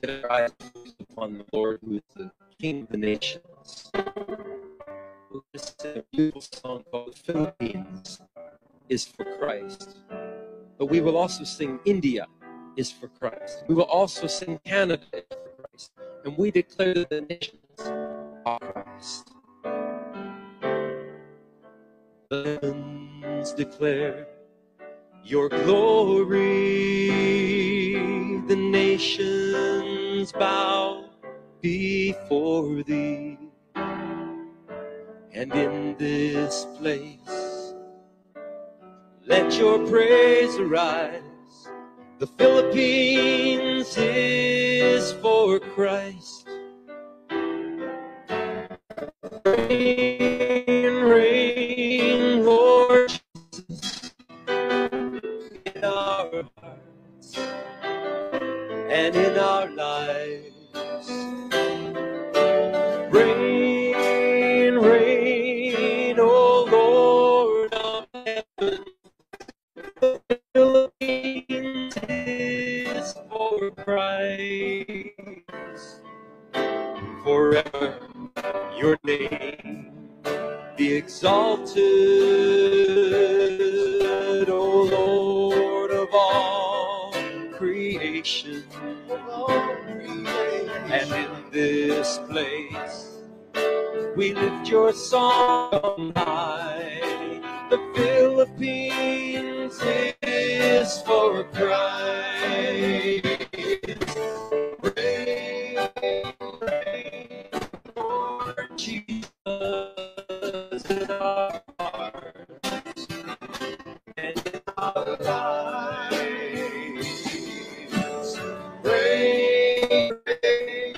Get our eyes upon the Lord, who is the King of the nations. We'll just sing a beautiful song called "The Philippines is for Christ." But we will also sing "India is for Christ." We will also sing "Canada is for Christ." And we declare that the nations are Christ. The heavens declare your glory, the nations bow before thee, and in this place let your praise arise. The Philippines is for Christ. Rain, rain, Lord Jesus, in our hearts and in our lives. Rain, rain, O Lord of heaven, the Philippines is for Christ. Forever your name be exalted, O Lord of all creation. And in this place we lift your song on high. The Philippines is for Christ. Rain, rain, Lord Jesus, in our hearts and in our lives. Rain, rain,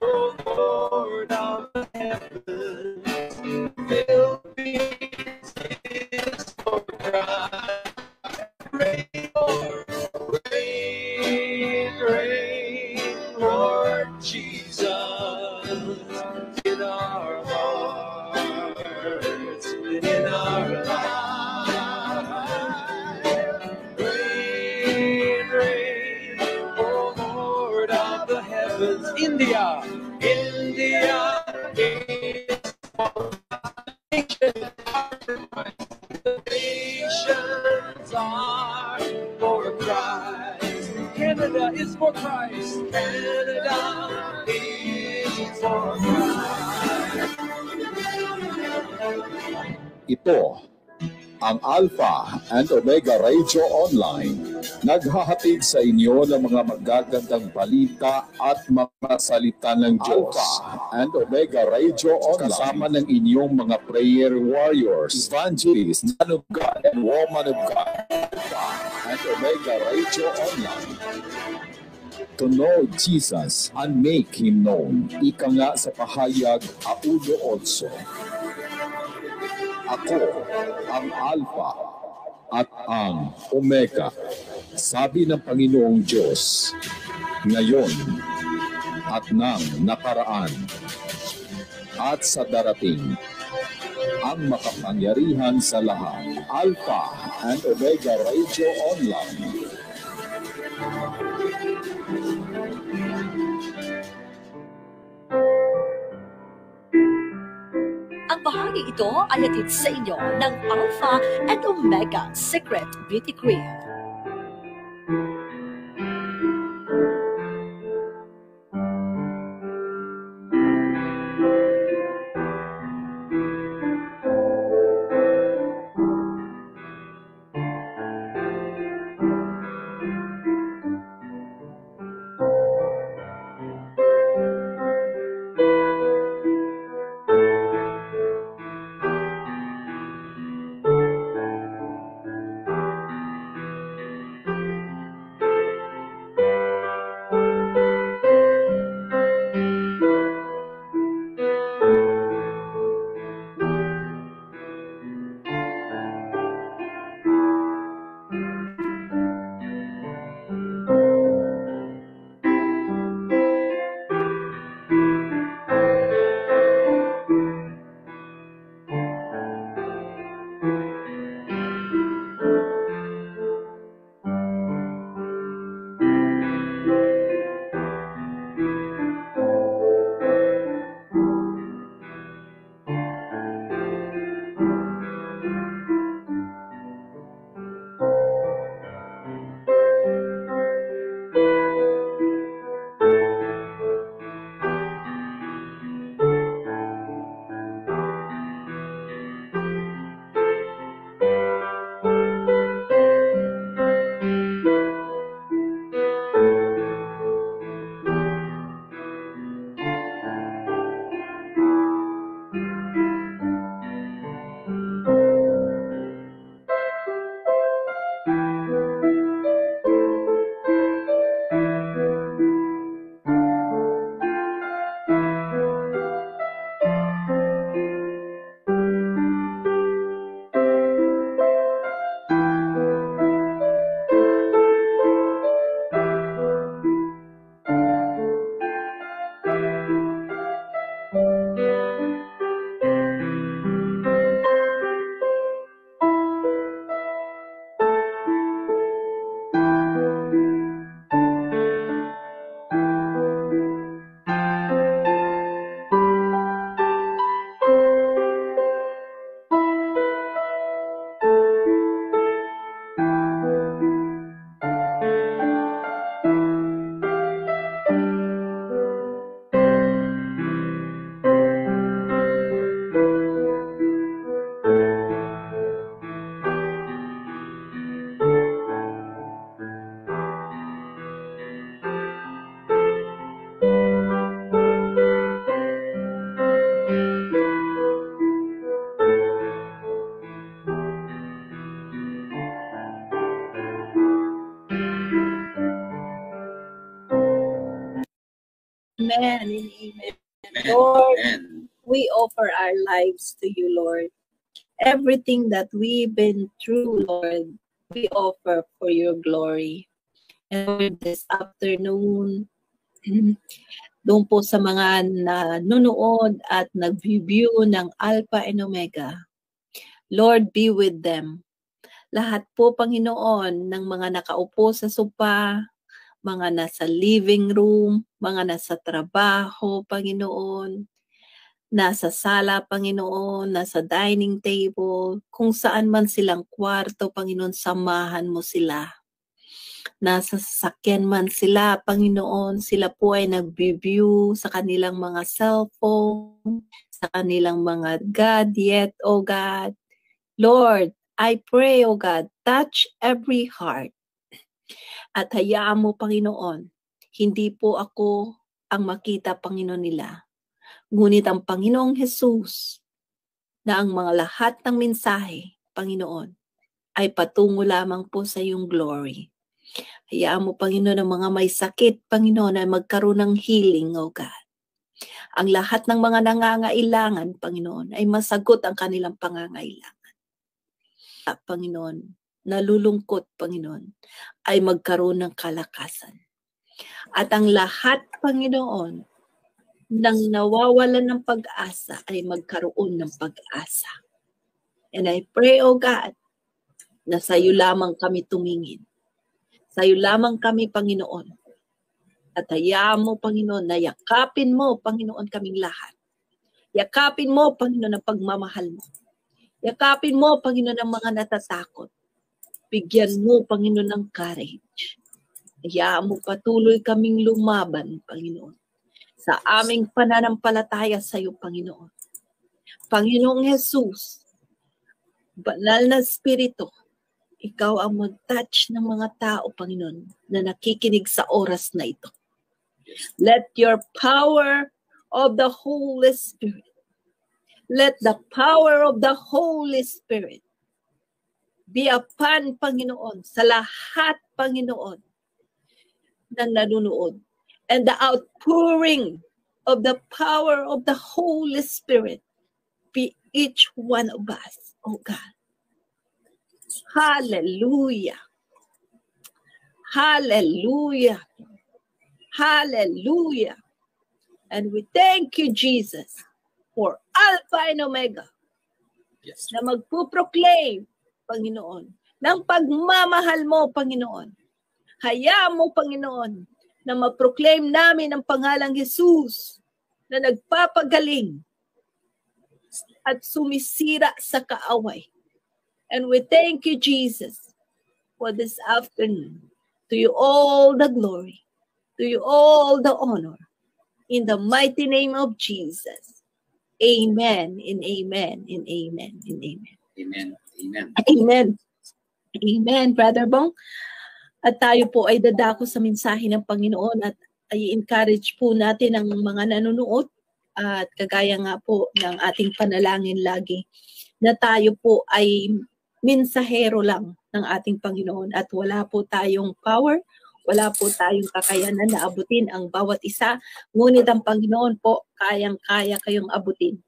O Lord of heaven, Philippines is for Christ. Rain, Lord, rain, rain, Lord Jesus, in our hearts and in our lives. Rain, rain, O Lord of the heavens. India, India is for nations. The nations are for Christ. Canada is for Christ. Canada is for Christ. Ito ang Alpha and Omega Radio Online. Naghahatid sa inyo ng mga magagandang balita at mga salita ng Diyos. Alpha and Omega Radio Online. Kasama ng inyong mga prayer warriors, evangelists, man of God and woman of God. Alpha and Omega Radio Online. To know Jesus and make Him known. Ika nga sa pahayag 1:8. Ako ang Alpha at ang Omega, sabi ng Panginoong Diyos, ngayon at nang nakaraan at sa darating, ang makapangyarihan sa lahat. Alpha and Omega Radio Online. Ang bahagi ito ay hatid sa inyo ng Alpha and Omega Secret Beauty Cream. Amen and amen. Lord, we offer our lives to you, Lord. Everything that we've been through, Lord, we offer for your glory. And Lord, this afternoon, doon po sa mga nanonood at nag-view ng Alpha and Omega, Lord, be with them. Lahat po, Panginoon, ng mga nakaupo sa sopa, mga nasa living room, mga nasa trabaho, Panginoon, nasa sala, Panginoon, nasa dining table, kung saan man silang kwarto, Panginoon, samahan mo sila. Nasa sasakyan man sila, Panginoon, sila po ay nag-view sa kanilang mga cellphone, sa kanilang mga gadget, O God. Lord, I pray, O God, touch every heart. At hayaan mo, Panginoon, hindi po ako ang makita, Panginoon nila. Ngunit ang Panginoong Jesus, na ang mga lahat ng mensahe, Panginoon, ay patungo lamang po sa iyong glory. Hayaan mo, Panginoon, ang mga may sakit, Panginoon, ay magkaroon ng healing, O God. Ang lahat ng mga nangangailangan, Panginoon, ay masagot ang kanilang pangangailangan. At, Panginoon, nalulungkot, Panginoon, ay magkaroon ng kalakasan. At ang lahat, Panginoon, nang nawawalan ng pag-asa ay magkaroon ng pag-asa. And I pray, O God, na sa iyo lamang kami tumingin. Sa iyo lamang kami, Panginoon. At hayaan mo, Panginoon, na yakapin mo, Panginoon, kaming lahat. Yakapin mo, Panginoon, ang pagmamahal mo. Yakapin mo, Panginoon, ang mga natatakot. Bigyan mo, Panginoon, ng courage. Hayaan mo patuloy kaming lumaban, Panginoon, sa aming pananampalataya sa iyo, Panginoon. Panginoong Jesus, banal na Espiritu, ikaw ang mag-touch ng mga tao, Panginoon, na nakikinig sa oras na ito. Let your power of the Holy Spirit, let the power of the Holy Spirit be upon, Panginoon, sa lahat, Panginoon, na nanunood. And the outpouring of the power of the Holy Spirit be each one of us, oh God. Hallelujah. Hallelujah. Hallelujah. And we thank you, Jesus, for Alpha and Omega, na magpuproclaim, Panginoon, ng pagmamahal mo, Panginoon. Hayaan mo, Panginoon, na mag-proclaim namin ang pangalang Jesus na nagpapagaling at sumisira sa kaaway. And we thank you, Jesus, for this afternoon. To you all the glory. To you all the honor. In the mighty name of Jesus. Amen and amen and amen and amen. Amen. Amen. Amen. Amen, Brother Bong. At tayo po ay dadako sa mensahe ng Panginoon at ay encourage po natin ang mga nanonood at kagaya nga po ng ating panalangin lagi na tayo po ay mensahero lang ng ating Panginoon at wala po tayong power, wala po tayong kakayanan na abutin ang bawat isa, ngunit ang Panginoon po kayang-kaya kayong abutin.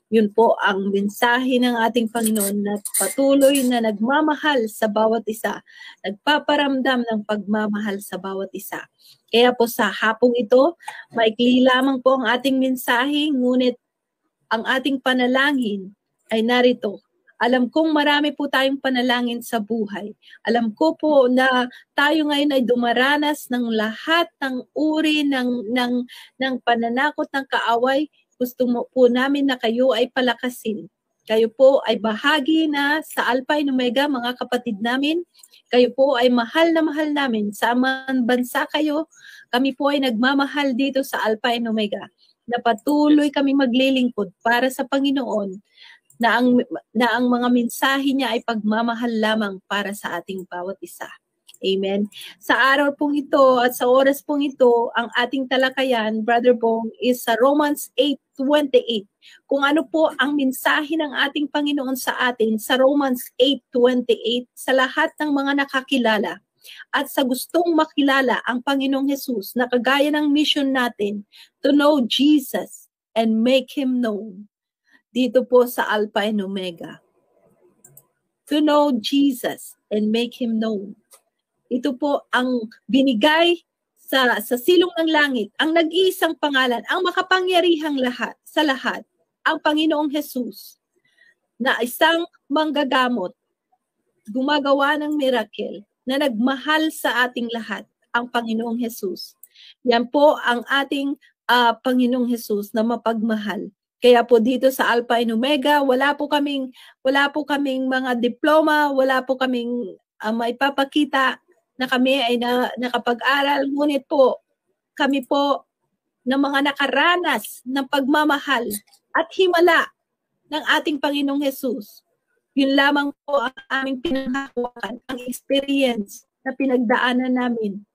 Yun po ang mensahe ng ating Panginoon na patuloy na nagmamahal sa bawat isa, nagpaparamdam ng pagmamahal sa bawat isa. Kaya po sa hapong ito, maikli lamang po ang ating mensahe, ngunit ang ating panalangin ay narito. Alam kong marami po tayong panalangin sa buhay. Alam ko po na tayo ngayon ay dumaranas ng lahat ng uri ng pananakot ng kaaway. Gusto mo po namin na kayo ay palakasin. Kayo po ay bahagi na sa Alpha and Omega, mga kapatid namin. Kayo po ay mahal na mahal namin. Sa man bansa kayo, kami po ay nagmamahal dito sa Alpha and Omega. Na patuloy kami maglilingkod para sa Panginoon na ang mga mensahe niya ay pagmamahal lamang para sa ating bawat isa. Amen. Sa araw pong ito at sa oras pong ito, ang ating talakayan, Brother Bong, is sa Romans 8:28. Kung ano po ang mensahe ng ating Panginoon sa atin sa Romans 8:28 sa lahat ng mga nakakilala. at sa gustong makilala ang Panginoong Jesus na kagaya ng mission natin, to know Jesus and make Him known, dito po sa Alpha and Omega. To know Jesus and make Him known. Ito po ang binigay sa silong ng langit, ang nag-iisang pangalan, ang makapangyarihang sa lahat, ang Panginoong Jesus, na isang manggagamot, gumagawa ng miracle, na nagmahal sa ating lahat, ang Panginoong Jesus. Yan po ang ating Panginoong Jesus na mapagmahal. Kaya po dito sa Alpha and Omega, wala po kaming mga diploma, wala po kaming maipapakita na kami ay nakapag-aral, ngunit po kami po ng mga nakaranas ng pagmamahal at himala ng ating Panginoong Jesus. Yun lamang po ang aming pinanghahawakan, ang experience na pinagdaanan namin,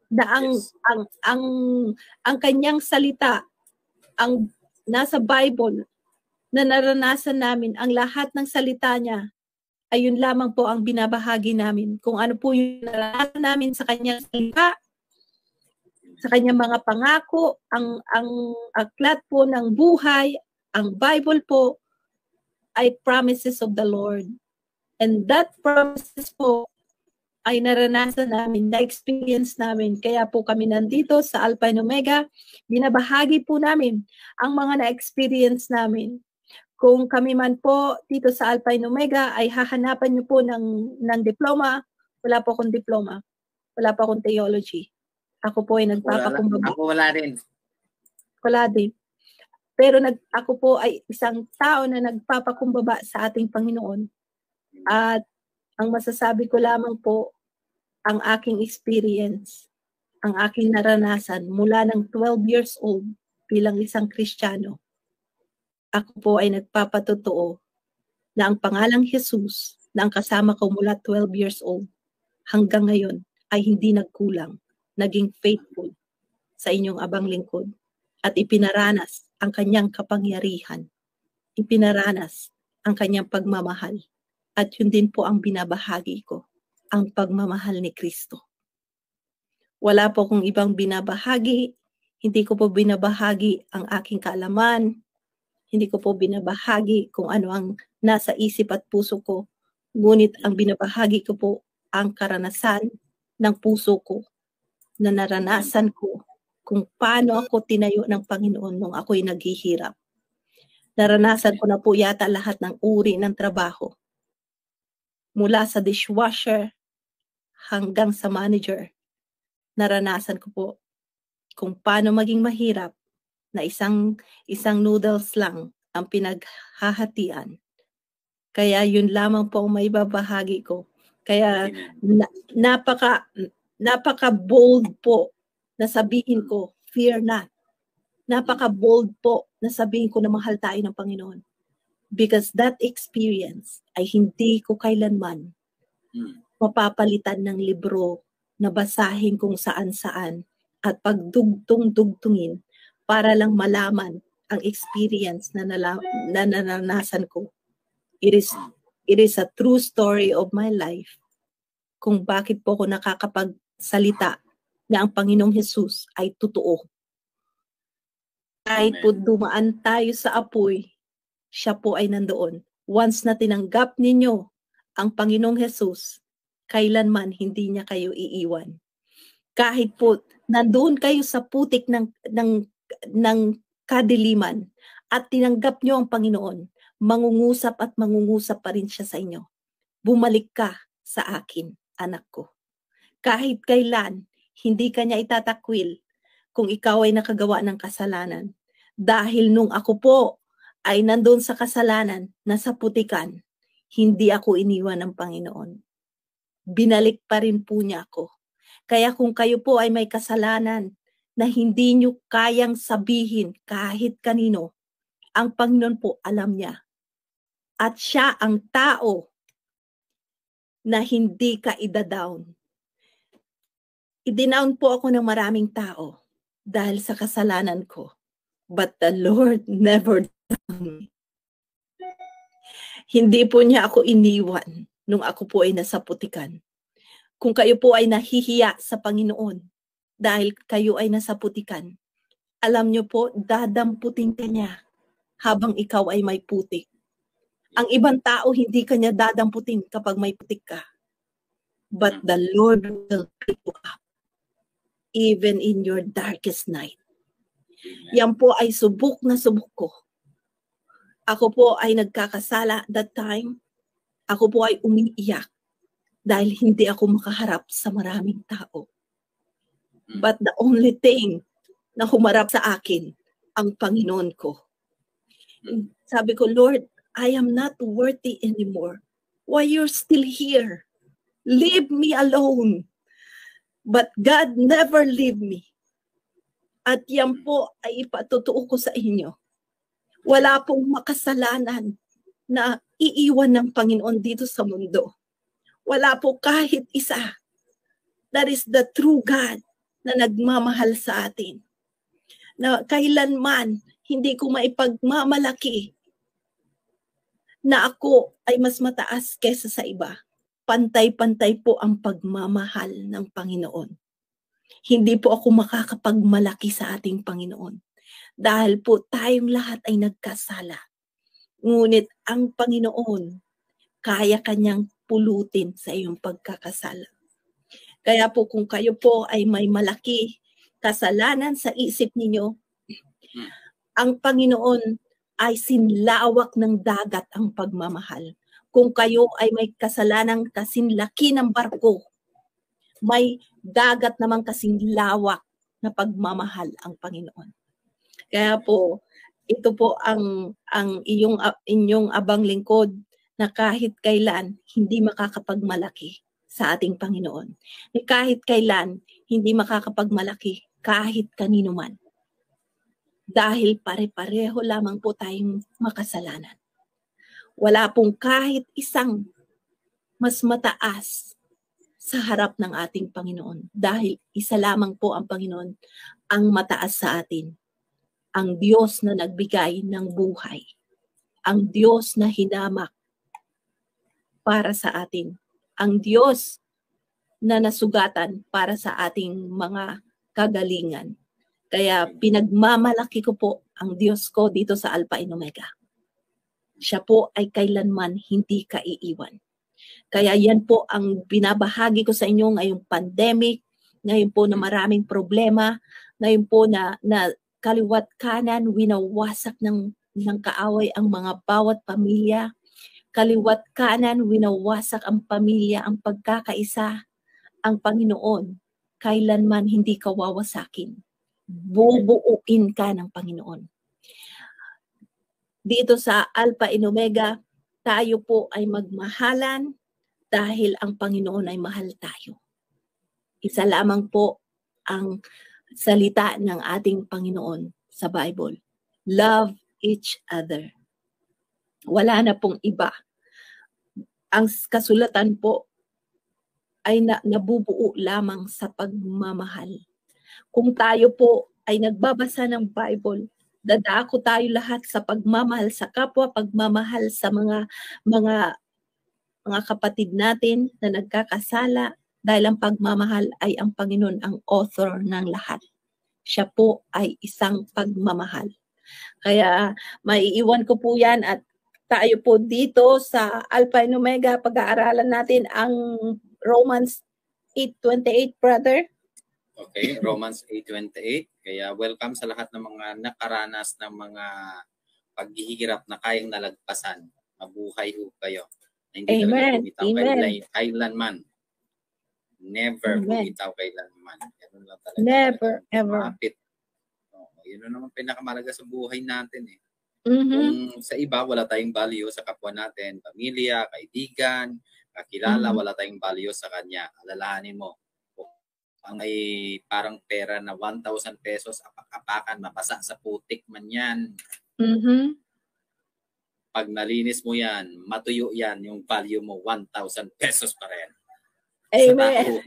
na ang kanyang salita, ang nasa Bible, na naranasan namin, ang lahat ng salita niya, ayun lamang po ang binabahagi namin. Kung ano po yung naranasan namin sa kanyang salita, sa kanyang mga pangako, ang aklat po ng buhay, ang Bible po, ay promises of the Lord. And that promises po ay naranasan namin, na-experience namin. Kaya po kami nandito sa Alpha and Omega, binabahagi po namin ang mga na-experience namin. Kung kami man po dito sa Alpha and Omega ay hahanapan niyo po ng diploma, wala po akong diploma. Wala po akong theology. Ako po ay nagpapakumbaba. Ako wala rin. Wala din. Pero ako po ay isang tao na nagpapakumbaba sa ating Panginoon. At ang masasabi ko lamang po, ang aking experience, ang aking naranasan mula ng 12 years old bilang isang Kristiyano. Ako po ay nagpapatotoo na ang pangalang Jesus na ang kasama ko mula 12 years old hanggang ngayon ay hindi nagkulang, naging faithful sa inyong abang lingkod at ipinaranas ang kanyang kapangyarihan, ipinaranas ang kanyang pagmamahal, at yun din po ang binabahagi ko, ang pagmamahal ni Kristo. Wala po kong ibang binabahagi, hindi ko po binabahagi ang aking kaalaman, hindi ko po binabahagi kung ano ang nasa isip at puso ko, ngunit ang binabahagi ko po ang karanasan ng puso ko, na naranasan ko kung paano ako tinayo ng Panginoon nung ako'y naghihirap. Naranasan ko na po yata lahat ng uri ng trabaho. Mula sa dishwasher hanggang sa manager, naranasan ko po kung paano maging mahirap na isang noodles lang ang pinaghahatian. Kaya yun lamang po ang may babahagi ko. Kaya napaka bold po na sabihin ko, fear not. Napaka bold po na sabihin ko na mahal tayo ng Panginoon. Because that experience ay hindi ko kailanman mapapalitan ng libro na basahin kung saan-saan at pagdugtong-dugtungin para lang malaman ang experience na naranasan ko. It is a true story of my life kung bakit po ako nakakapagsalita na ang Panginoong Jesus ay totoo. Kahit po dumaan tayo sa apoy, siya po ay nandoon. Once na tinanggap ninyo ang Panginoong Jesus, kailanman hindi niya kayo iiwan. Kahit po nandoon kayo sa putik ng kadiliman at tinanggap niyo ang Panginoon, mangungusap at mangungusap pa rin siya sa inyo. Bumalik ka sa akin, anak ko. Kahit kailan, hindi ka niya itatakwil kung ikaw ay nakagawa ng kasalanan. Dahil nung ako po ay nandoon sa kasalanan, nasa putikan, hindi ako iniwan ng Panginoon. Binalik pa rin po niya ako. Kaya kung kayo po ay may kasalanan na hindi niyo kayang sabihin kahit kanino, ang Panginoon po alam niya. At siya ang tao na hindi ka ida-down. I-denown po ako ng maraming tao dahil sa kasalanan ko. But the Lord never down me. Hindi po niya ako iniwan nung ako po ay nasa putikan. Kung kayo po ay nahihiya sa Panginoon dahil kayo ay nasa putikan, alam nyo po, dadamputin ka niya habang ikaw ay may putik. Ang ibang tao, hindi ka niya dadamputin kapag may putik ka. But the Lord will pick you up even in your darkest night. Yan po ay subok na subok ko. Ako po ay nagkakasala that time. Ako po ay umiiyak dahil hindi ako makaharap sa maraming tao. But the only thing na humarap sa akin, ang Panginoon ko. Sabi ko, Lord, I am not worthy anymore. Why you're still here? Leave me alone. But God never leave me. At yan po ay ipatutuo ko sa inyo. Wala pong makasalanan na iiwan ng Panginoon dito sa mundo. Wala po kahit isa. That is the true God na nagmamahal sa atin. Na kailanman hindi ko maipagmamalaki na ako ay mas mataas kaysa sa iba. Pantay-pantay po ang pagmamahal ng Panginoon. Hindi po ako makakapagmalaki sa ating Panginoon. Dahil po tayong lahat ay nagkasala. Ngunit ang Panginoon, kaya kanyang pulutin sa iyong pagkakasala. Kaya po kung kayo po ay may malaki kasalanan sa isip ninyo, ang Panginoon ay sinlawak ng dagat ang pagmamahal. Kung kayo ay may kasalanan kasing laki ng barko, may dagat naman kasing lawak na pagmamahal ang Panginoon. Kaya po, ito po ang inyong abang lingkod na kahit kailan hindi makakapagmalaki sa ating Panginoon. Kahit kailan hindi makakapagmalaki kahit kanino man. Dahil pare-pareho lamang po tayong makasalanan. Wala pong kahit isang mas mataas sa harap ng ating Panginoon. Dahil isa lamang po ang Panginoon ang mataas sa atin. Ang Diyos na nagbigay ng buhay. Ang Diyos na hinamak para sa atin. Ang Diyos na nasugatan para sa ating mga kagalingan. Kaya pinagmamalaki ko po ang Diyos ko dito sa Alpha and Omega. Siya po ay kailanman hindi kaiiwan. Kaya yan po ang binabahagi ko sa inyo ngayong pandemic, ngayon po na maraming problema, ngayon po na kaliwat kanan, winawasak ng kaaway ang mga bawat pamilya. Kaliwat kanan, winawasak ang pamilya, ang pagkakaisa. Ang Panginoon, kailanman hindi ka wawasakin. Bubuuin ka ng Panginoon. Dito sa Alpha and Omega, tayo po ay magmahalan dahil ang Panginoon ay mahal tayo. Isa lamang po ang salita ng ating Panginoon sa Bible. Love each other. Wala na pong iba. Ang kasulatan po ay nabubuo lamang sa pagmamahal. Kung tayo po ay nagbabasa ng Bible, dadako tayo lahat sa pagmamahal sa kapwa, pagmamahal sa mga kapatid natin na nagkakasala, dahil ang pagmamahal ay ang Panginoon ang author ng lahat. Siya po ay isang pagmamahal. Kaya maiiwan ko po yan at tayo po dito sa Alpha and Omega, pag-aaralan natin ang Romans 8:28, brother. Okay, Romans 8:28. Kaya welcome sa lahat ng mga nakaranas ng mga paghihirap na kayang nalagpasan. Mabuhay ho kayo. Hindi Amen. Amen. Kailanman. Never bumitaw kailanman. Ganun lang talaga. Never, ever. Mapit. Yun naman pinakamalaga sa buhay natin eh. Mm-hmm. Kung sa iba, wala tayong value sa kapwa natin, pamilya, kaibigan, kakilala, wala tayong value sa kanya. Alalahanin mo, ang ay parang pera na 1,000 pesos, apak-apakan, mabasa sa putik man yan. Pag nalinis mo yan, matuyo yan, yung value mo, 1,000 pesos pa rin. Amen.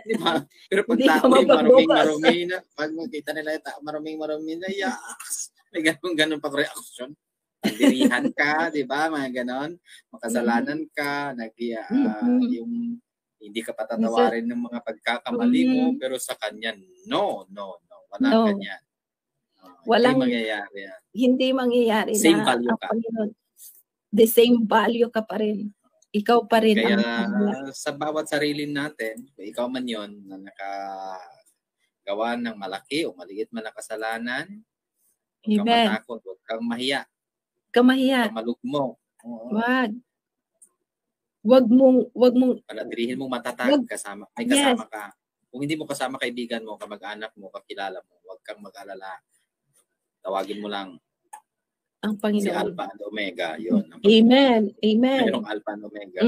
Diba? Pero pag tao ay maruming-marumi na, pag makita nila maruming-marumi na, yaks! May ganun pa reaksyon. Pandirihan ka, di ba? Mga ganon. Makasalanan ka, yung Hindi ka patatawarin ng mga pagkakamali mo, pero sa Kanya, no. Walang ganyan. Walang, hindi mangyayari yan. Hindi mangyayari Same na value ang ka. Panginoon, the same value ka pa rin. Ikaw pa rin Kaya ang sa bawat sarili natin, ikaw man yon na nakagawa ng malaki o maliit man na kasalanan, huwag kang matakot, huwag kang mahiya. Huwag kang malugmo. Wag mong panatilihin mong matatag kasama ka. Kung hindi mo kasama kaibigan mo, kamag-anak mo, kakilala mo, huwag kang mag-alala. Tawagin mo lang ang Panginoon. Si Alpha and Omega, yun. Amen. Mayroong Alpha and Omega.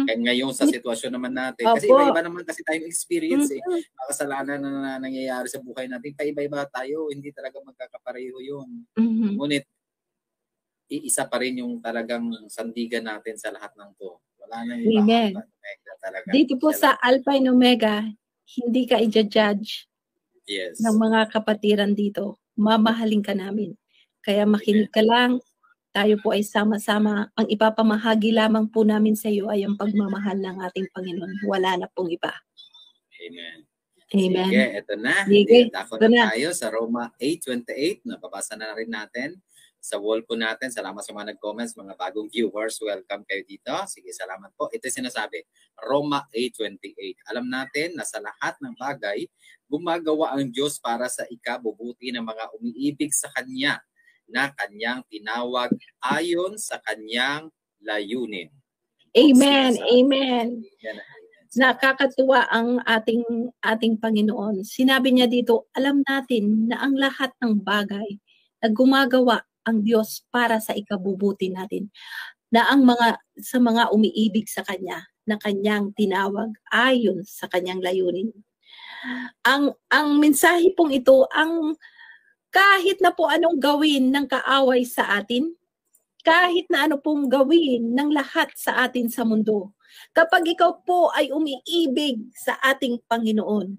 Kaya ngayon sa sitwasyon naman natin, kasi iba-iba naman kasi tayong experience Mga kasalanan na nangyayari sa buhay natin, paiba-iba tayo, hindi talaga magkakapareho yun. Ngunit, iisa pa rin yung talagang sandigan natin sa lahat ng to. Wala nang iba. Amen. Alpha and Omega talaga. Dito po sa Alpha and Omega, hindi ka i-judge ng mga kapatiran dito. Mamahalin ka namin. Kaya makinig ka lang. Tayo po ay sama-sama. Ang ipapamahagi lamang po namin sa iyo ay ang pagmamahal ng ating Panginoon. Wala na pong iba. Amen. Amen. Sige, ito na. Dako na tayo sa Roma 8:28. Nababasa na rin natin sa wall po natin. Salamat sa mga nag-comments, mga bagong viewers. Welcome kayo dito. Sige, salamat po. Ito sinasabi, Roma 8:28. Alam natin na sa lahat ng bagay, gumagawa ang Diyos para sa ikabubuti ng mga umiibig sa Kanya na Kanyang tinawag ayon sa Kanyang layunin. Amen. Amen. Nakakatuwa ang ating Panginoon. Sinabi niya dito, alam natin na ang lahat ng bagay na gumagawa ang Diyos para sa ikabubuti natin, na sa mga umiibig sa Kanya, na Kanyang tinawag ayon sa Kanyang layunin. Ang mensahe pong ito, kahit na po anong gawin ng kaaway sa atin, kahit na ano pong gawin ng lahat sa atin sa mundo, kapag ikaw po ay umiibig sa ating Panginoon,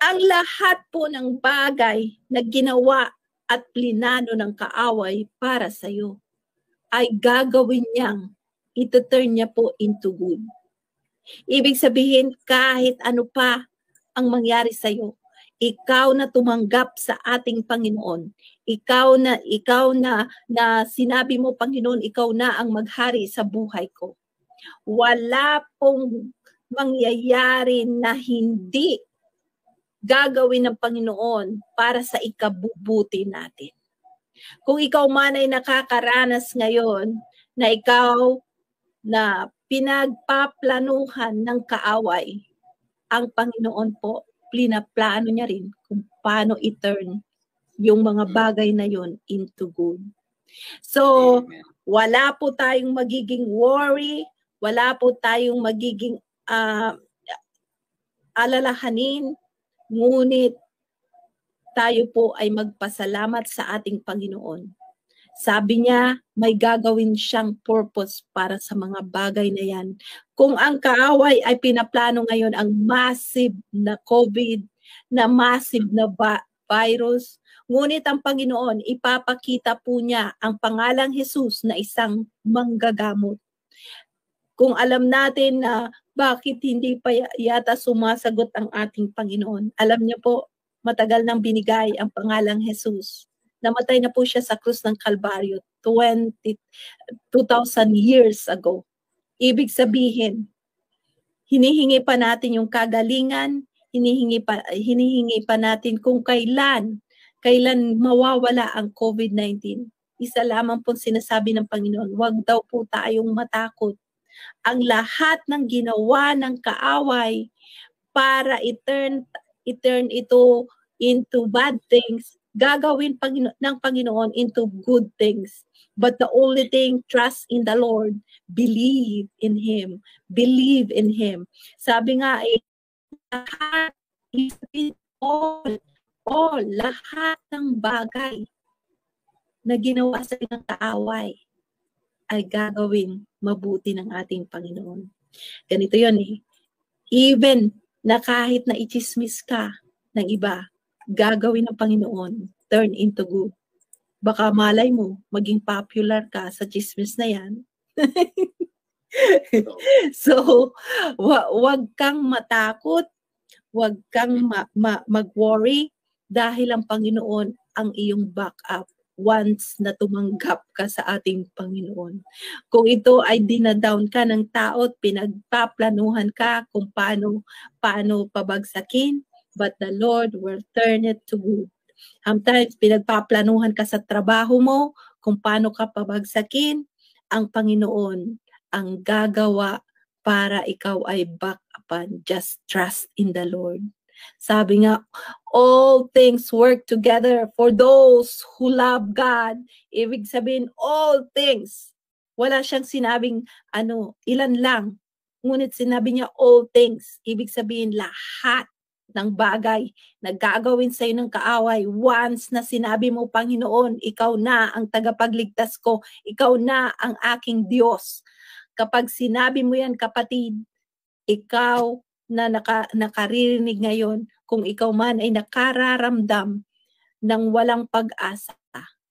ang lahat po ng bagay na ginawa at plinano ng kaaway para sa iyo ay gagawin niyang ituturn niya po into good. Ibig sabihin, kahit ano pa ang mangyari sa iyo, ikaw na tumanggap sa ating Panginoon, ikaw na sinabi mo, Panginoon, ikaw na ang maghari sa buhay ko. Wala pong mangyayari na hindi gagawin ng Panginoon para sa ikabubuti natin. Kung ikaw man ay nakakaranas ngayon na ikaw na pinagpaplanuhan ng kaaway, ang Panginoon po, plano niya rin kung paano i-turn yung mga bagay na yon into good. So, wala po tayong magiging worry, wala po tayong magiging alalahanin, ngunit tayo po ay magpasalamat sa ating Panginoon. Sabi niya, may gagawin siyang purpose para sa mga bagay na yan. Kung ang kaaway ay pinaplano ngayon ang massive na COVID, na massive na virus, ngunit ang Panginoon, ipapakita po niya ang pangalang Jesus na isang manggagamot. Kung alam natin na bakit hindi pa yata sumasagot ang ating Panginoon, alam niyo po, matagal nang binigay ang pangalang Jesus. Namatay na po siya sa krus ng Kalbaryo 2,000 years ago. Ibig sabihin, hinihingi pa natin yung kagalingan, hinihingi pa natin kung kailan mawawala ang COVID-19. Isa lamang po sinasabi ng Panginoon, huwag daw po tayong matakot. Ang lahat ng ginawa ng kaaway para i-turn ito into bad things, gagawin ng Panginoon into good things. But the only thing, trust in the Lord. Believe in Him. Believe in Him. Sabi nga, lahat ng bagay na ginawa sa ng kaaway ay gagawin mabuti ng ating Panginoon. Ganito yun Even na kahit na ichismis ka ng iba, gagawin ng Panginoon, turn into good. Baka malay mo, maging popular ka sa chismis na yan. So, wag kang matakot, wag kang mag-worry dahil ang Panginoon ang iyong backup once na tumanggap ka sa ating Panginoon. Kung ito ay dinadown ka ng tao at pinagpaplanuhan ka kung paano pabagsakin, but the Lord will turn it to good. Sometimes pinagpaplanuhan ka sa trabaho mo kung paano ka pabagsakin, ang Panginoon ang gagawa para ikaw ay backupan. Just trust in the Lord. Sabi nga, all things work together for those who love God. Ibig sabihin, all things. Wala siyang sinabing, ilan lang. Ngunit sinabi niya, all things. Ibig sabihin, lahat ng bagay na gagawin sa iyo ng kaaway. Once na sinabi mo, Panginoon, ikaw na ang tagapagligtas ko. Ikaw na ang aking Diyos. Kapag sinabi mo yan, kapatid, ikaw na nakaririnig ngayon, kung ikaw man ay nakararamdam ng walang pag-asa,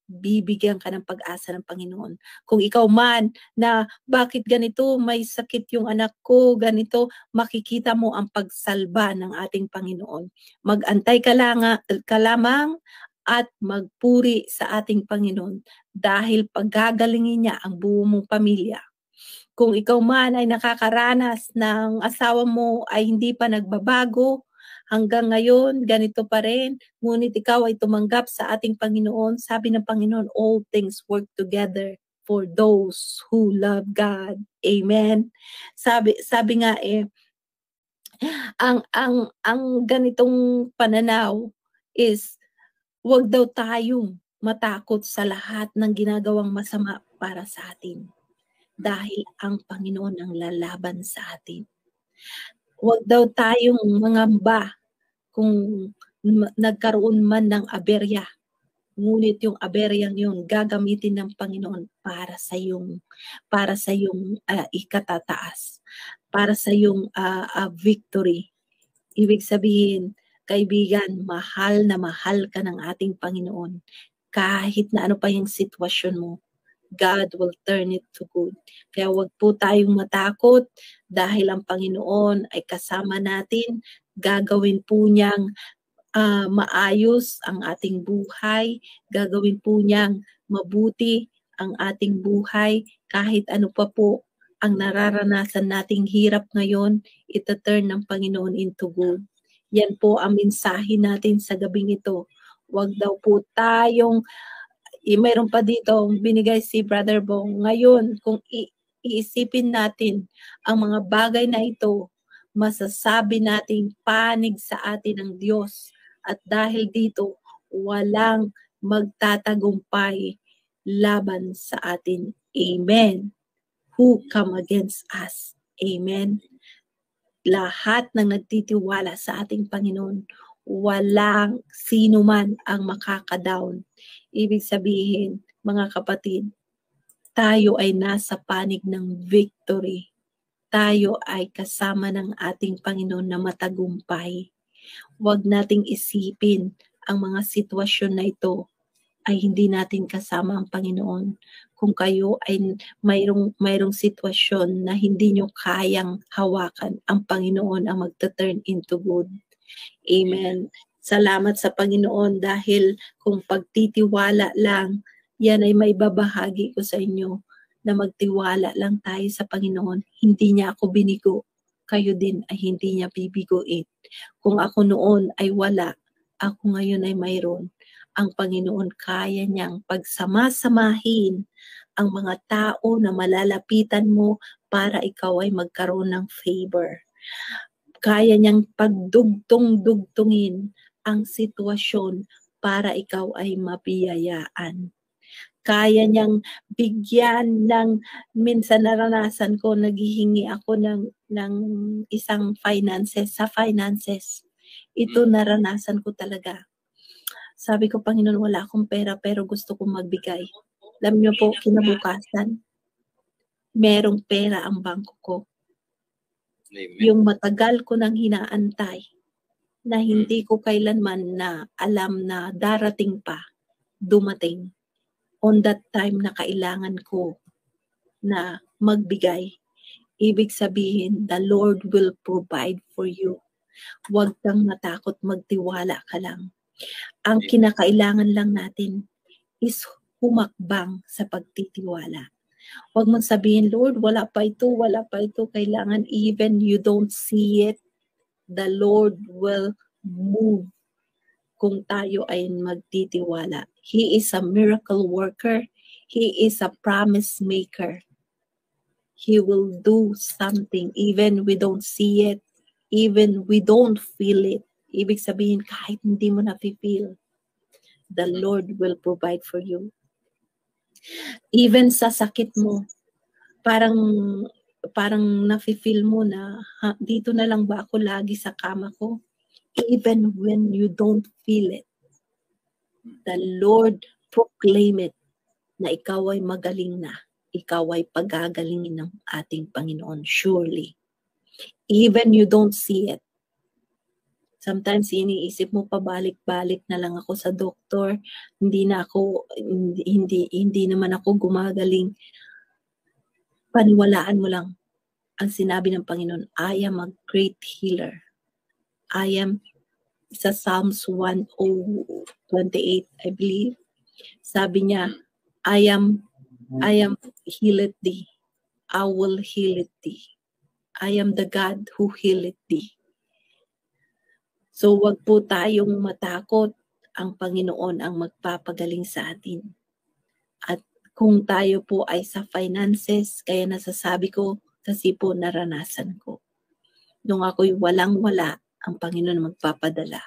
bibigyan ka ng pag-asa ng Panginoon. Kung ikaw man na bakit ganito, may sakit yung anak ko, ganito, makikita mo ang pagsalba ng ating Panginoon. Mag-antay ka lamang at magpuri sa ating Panginoon dahil paggagalingin niya ang buo mong pamilya. Kung ikaw man ay nakakaranas ng asawa mo ay hindi pa nagbabago, hanggang ngayon, ganito pa rin, ngunit ikaw ay tumanggap sa ating Panginoon, sabi ng Panginoon, all things work together for those who love God. Amen. Sabi nga ang ganitong pananaw is, wag daw tayong matakot sa lahat ng ginagawang masama para sa atin. Dahil ang Panginoon ang lalaban sa atin. Huwag daw tayong mangamba kung nagkaroon man ng aberya. Ngunit yung aberyang yun gagamitin ng Panginoon para sa iyong ikatataas, para sa iyong victory. Ibig sabihin, kaibigan, mahal na mahal ka ng ating Panginoon. Kahit na ano pa yung sitwasyon mo, God will turn it to good. Kaya wag po tayong matakot dahil ang Panginoon ay kasama natin. Gagawin po niyang maayos ang ating buhay. Gagawin po niyang mabuti ang ating buhay. Kahit ano pa po ang nararanasan nating hirap ngayon, ita-turn ng Panginoon into good. Yan po ang mensahe natin sa gabing ito. Wag daw po tayong mayroon pa dito binigay si Brother Bong. Ngayon, kung iisipin natin ang mga bagay na ito, masasabi nating panig sa atin ng Diyos. At dahil dito, walang magtatagumpay laban sa atin. Amen. Who come against us? Amen. Lahat ng nagtitiwala sa ating Panginoon, walang sino man ang makakadown. Ibig sabihin, mga kapatid, tayo ay nasa panig ng victory. Tayo ay kasama ng ating Panginoon na matagumpay. Huwag nating isipin ang mga sitwasyon na ito ay hindi natin kasama ang Panginoon. Kung kayo ay mayroong sitwasyon na hindi nyo kayang hawakan, ang Panginoon ang magta-turn into good. Amen. Salamat sa Panginoon dahil kung pagtitiwala lang, yan ay may babahagi ko sa inyo na magtiwala lang tayo sa Panginoon. Hindi niya ako binigo. Kayo din ay hindi niya bibiguin. Kung ako noon ay wala, ako ngayon ay mayroon. Ang Panginoon kaya niyang pagsama-samahin ang mga tao na malalapitan mo para ikaw ay magkaroon ng favor. Kaya niyang pagdugtong-dugtungin ang sitwasyon para ikaw ay mabiyayaan. Kaya niyang bigyan ng, minsan naranasan ko, naghihingi ako ng isang sa finances. Ito naranasan ko talaga. Sabi ko, Panginoon, wala akong pera pero gusto kong magbigay. Alam niyo po, kinabukasan, merong pera ang bangko ko. Amen. Yung matagal ko nang hinaantay na hindi ko kailanman na alam na darating pa, dumating. On that time na kailangan ko na magbigay. Ibig sabihin, the Lord will provide for you. Huwag kang matakot, magtiwala ka lang. Ang kinakailangan lang natin is humakbang sa pagtitiwala. Huwag mong sabihin, Lord, wala pa ito. Kailangan even you don't see it, the Lord will move kung tayo ay magtitiwala. He is a miracle worker. He is a promise maker. He will do something even we don't see it, even we don't feel it. Ibig sabihin, kahit hindi mo na-feel, the Lord will provide for you. Even sa sakit mo, parang na-feel mo na, dito na lang ba ako lagi sa kama ko? Even when you don't feel it, the Lord proclaim it na ikaw ay magaling na. Ikaw ay pagagalingin ng ating Panginoon, surely. Even you don't see it. Sometimes iniisip mo, pabalik-balik na lang ako sa doktor, hindi naman ako gumagaling. Paniwalaan mo lang ang sinabi ng Panginoon, I am a great healer. I am, sa Psalms 1:28, I believe, sabi niya, I am healed thee. I will heal thee. I am the God who healeth thee. So wag po tayong matakot. Ang Panginoon ang magpapagaling sa atin. At kung tayo po ay sa finances, kaya nasasabi ko, kasi po naranasan ko. Nung ako'y walang-wala, ang Panginoon magpapadala.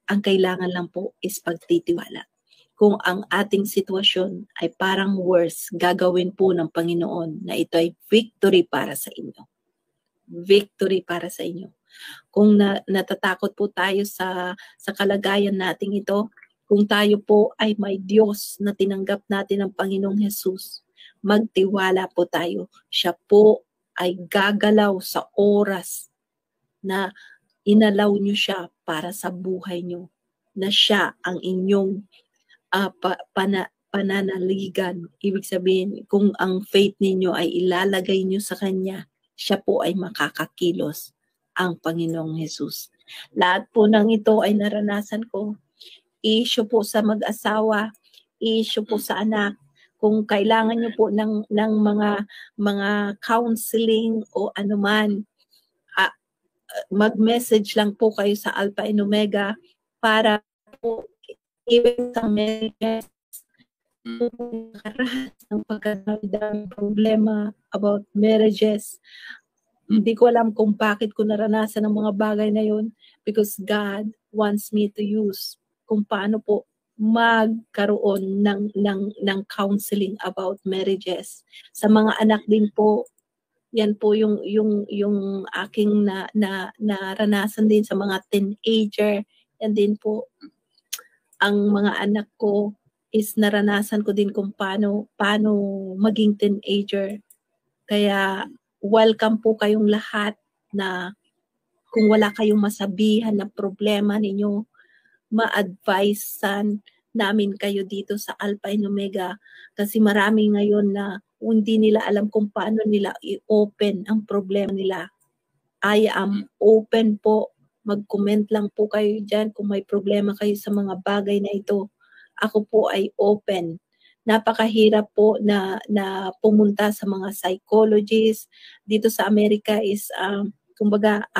Ang kailangan lang po is pagtitiwala. Kung ang ating sitwasyon ay parang worse, gagawin po ng Panginoon na ito ay victory para sa inyo. Victory para sa inyo. Kung natatakot po tayo sa kalagayan nating ito, kung tayo po ay may Diyos na tinanggap natin ng Panginoong Jesus, magtiwala po tayo. Siya po ay gagalaw sa oras na inalaw nyo siya para sa buhay nyo. Na siya ang inyong pananaligan. Ibig sabihin, kung ang faith ninyo ay ilalagay nyo sa Kanya, siya po ay makakakilos, ang Panginoong Jesus. Lahat po ng ito ay naranasan ko. Issue po sa mag-asawa, issue po sa anak. Kung kailangan nyo po ng mga counseling o anuman, mag-message lang po kayo sa Alpha and Omega para po even sa marriages, ng pagkakadaming problema about marriages. Hindi ko alam kung bakit ko naranasan ang mga bagay na yun, because God wants me to use kung paano po magkaroon ng counseling about marriages. Sa mga anak din po, yan po yung aking naranasan din sa mga teenager. Yan din po ang mga anak ko is naranasan ko din kung paano maging teenager. Kaya welcome po kayong lahat na kung wala kayong masabihan na problema ninyo, ma-advisean namin kayo dito sa Alpha and Omega kasi marami ngayon na hindi nila alam kung paano nila i-open ang problema nila. I am open po. Mag-comment lang po kayo dyan kung may problema kayo sa mga bagay na ito. Ako po ay open. Napakahirap po na pumunta sa mga psychologists. Dito sa Amerika is, kumbaga,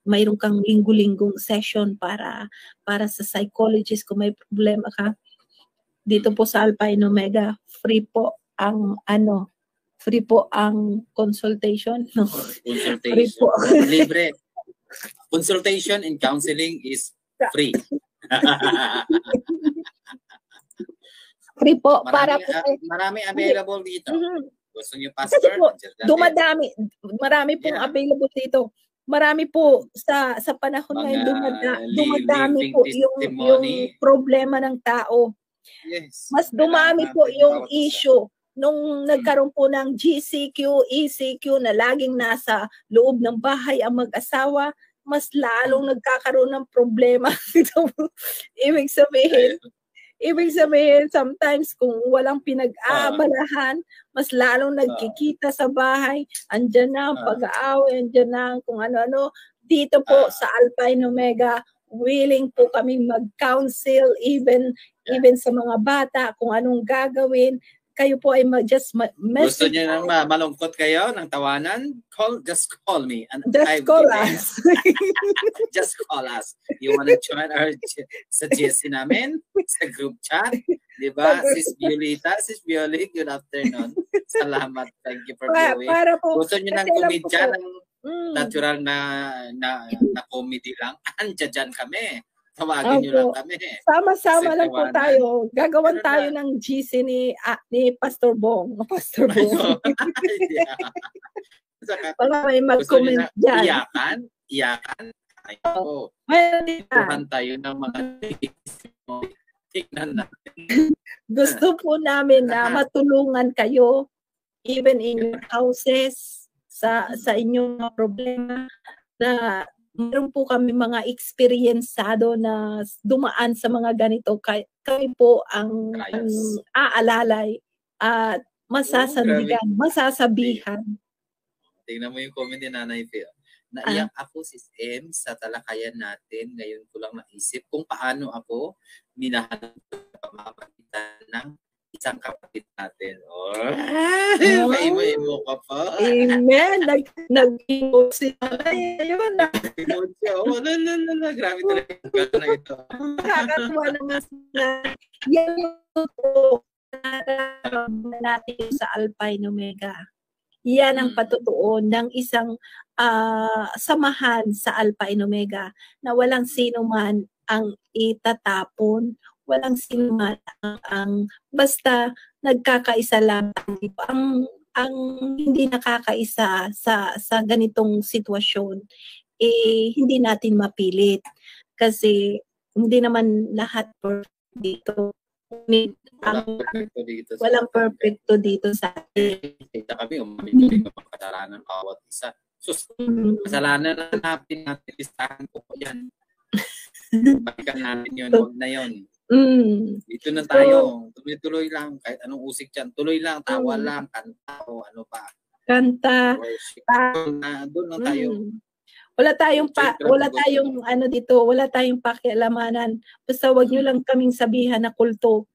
mayroon kang linggo-linggong session para sa psychologist kung may problema ka. Dito po sa Alpha and Omega, free po ang consultation. No? Consultation. Free po. Libre. Consultation and counseling is free. Free po. Marami available dito. Gusto niyo, Kasi Pastor? po, marami pong available dito. Marami po sa panahon ngayon, dumadami po yung problema ng tao. Yes. Mas dumami po yung issue. Nung nagkaroon po ng GCQ, ECQ na laging nasa loob ng bahay ang mag-asawa, mas lalong nagkakaroon ng problema. Ibig Ibig sabihin, sometimes kung walang pinag-aabalahan, mas lalong nagkikita sa bahay, andyan na ang pag-aaway, andyan na ang kung ano-ano. Dito po sa Alpha and Omega, willing po kami mag-counsel even sa mga bata kung anong gagawin. Kayo po ay just message. Gusto niyo nang malungkot kayo ng tawanan? Just call me. And just call us. Just call us. You wanna join our sa GSC namin? Sa group chat? Diba? Sis Violeta, Sis Violet, good afternoon. Salamat. Thank you for viewing. Gusto niyo ng komedya ng natural na comedy lang? Andiyan kami. Tawagin niyo lang kami. Sama-sama lang po tayo. Gagawan tayo ng GC ni Pastor Bong. Pastor Bong. Wala may mag-comment dyan. Iyakan. Ayoko. Tuhan tayo ng mga tignan natin. Gusto po namin na matulungan kayo even in your houses sa inyong mga problema na meron po kami mga eksperyensado na dumaan sa mga ganito. Kami po ang aalalay at masasabihan. Tingnan mo yung comment ni Nanay Phil. Naiyak ako, Sis M, sa talakayan natin. Ngayon ko lang naisip kung paano ako minahal sa pamamagitan ng isang kapatid natin. Maimo-imo ka pa. Amen. Nag-emote si Nanay. Ayun na. Nag-emote siya. Grabe talaga na ito. Nakakatuwa naman na yan yung totoo natin sa Alpha and Omega. Yan ang patutuo ng isang samahan sa Alpha and Omega na walang sino man ang itatapon, walang sino man ang basta nagkakaisa lang. Ang hindi nakakaisa sa ganitong sitwasyon, hindi natin mapilit. Kasi hindi naman lahat perfect dito. Walang perfecto dito sa atin. Kita kami, umamin ng kasalanan ng bawat isa. Kasalanan na natin listahan ko po yan. Balikan natin yun, huwag na yun. Dito na tayo. Tuloy lang. Kahit anong usik dyan. Tuloy lang. Tawa lang. Kanta o ano pa. Kanta. Doon lang tayo. Wala tayong ano dito. Wala tayong pakialamanan. Basta wag nyo lang kaming sabihan na kulto.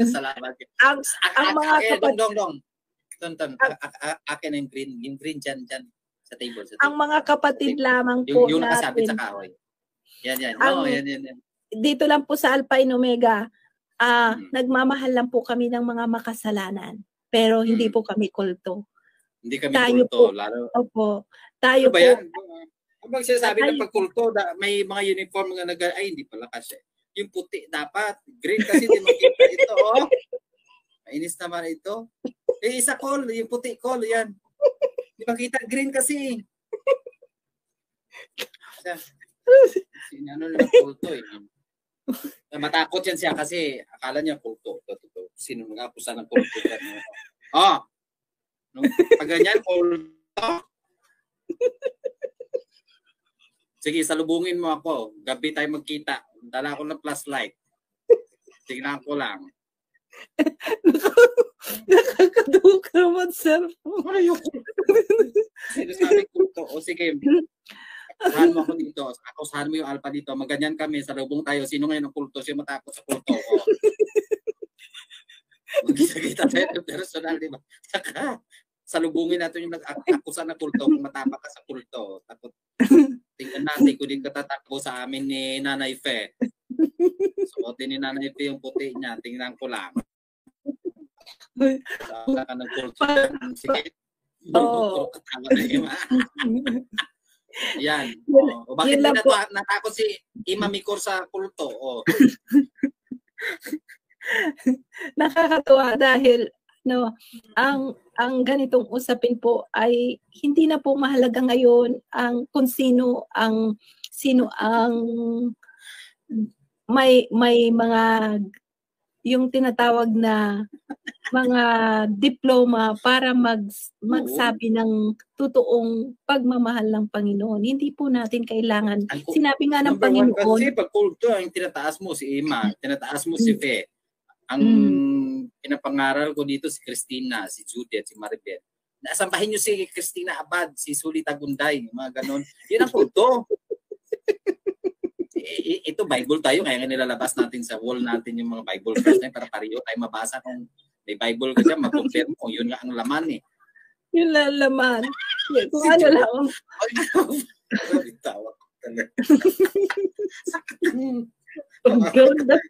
Salamat. Ang mga kapatid. Akin ang green. Yung green dyan. Sa table. Ang mga kapatid lamang po yung natin. nakasabit sa kahoy. Yan. Yan. Dito lang po sa Alpha and Omega, nagmamahal lang po kami ng mga makasalanan. Pero hindi po kami kulto. Hindi kami tayo kulto. Po, lalo. Opo. Tayo ano ba po. Yan? Ang sinasabi ng pagkulto, may mga uniform nga ay hindi pala kasi. Yung puti dapat. Green kasi di makita ito. Oh. Mainis naman ito. Isa call. Yung puti call. Yan. Di makita green kasi. Sinano na kulto eh. Matakot yan siya kasi akala niya kulto. Sino mag-apusa ng kulto yan? Nung pag ganyan, kulto. Sige, salubungin mo ako. Gabi tayo magkita. Dala ko ng flashlight. Tignan ko lang. Nakakaduk naman, sir. Ano yung sinasabi kulto? O sige, akusahan mo ako dito. Akusahan mo yung Alpha dito. Maganyan kami. Salubong tayo. Sino ngayon ang kulto? Sino matakot sa kulto? Magkita tayo ng personal, di ba? Saka, salubungin natin yung nag-akusa na kulto kung matapa ka sa kulto. Tapos, tingnan natin kung din katatakbo sa amin ni Nanay Fe. Suotin ni Nanay Fe yung puti niya. Tingnan ko lang. Saka ka ng kulto. Sige. Katawa na yun. Yan. Bakit natakot si Imam Mikor sa kulto? Nakakatuwa dahil ang ganitong usapin po ay hindi na po mahalaga ngayon ang kung sino ang may mga yung tinatawag na mga diploma para magsabi ng totoong pagmamahal ng Panginoon. Hindi po natin kailangan. Sinabi nga ng Panginoon. Kasi pag kulto, ang tinataas mo si Ima, tinataas mo si Fe. Ang pinapangaral ko dito si Christina, si Judith, si Maribel. Nasampahin nyo si Christina Abad, si Sulita Gunday, mga ganon. Yan ang kulto. Ito Bible tayo, kaya nga nilalabas natin sa wall natin yung mga Bible verse na para pareho tayo mabasa kung may Bible ka dyan, mag-compare mo. Yun nga ang laman eh. Yun lang laman. Kung ano lang. Tawag ko talaga. Ganda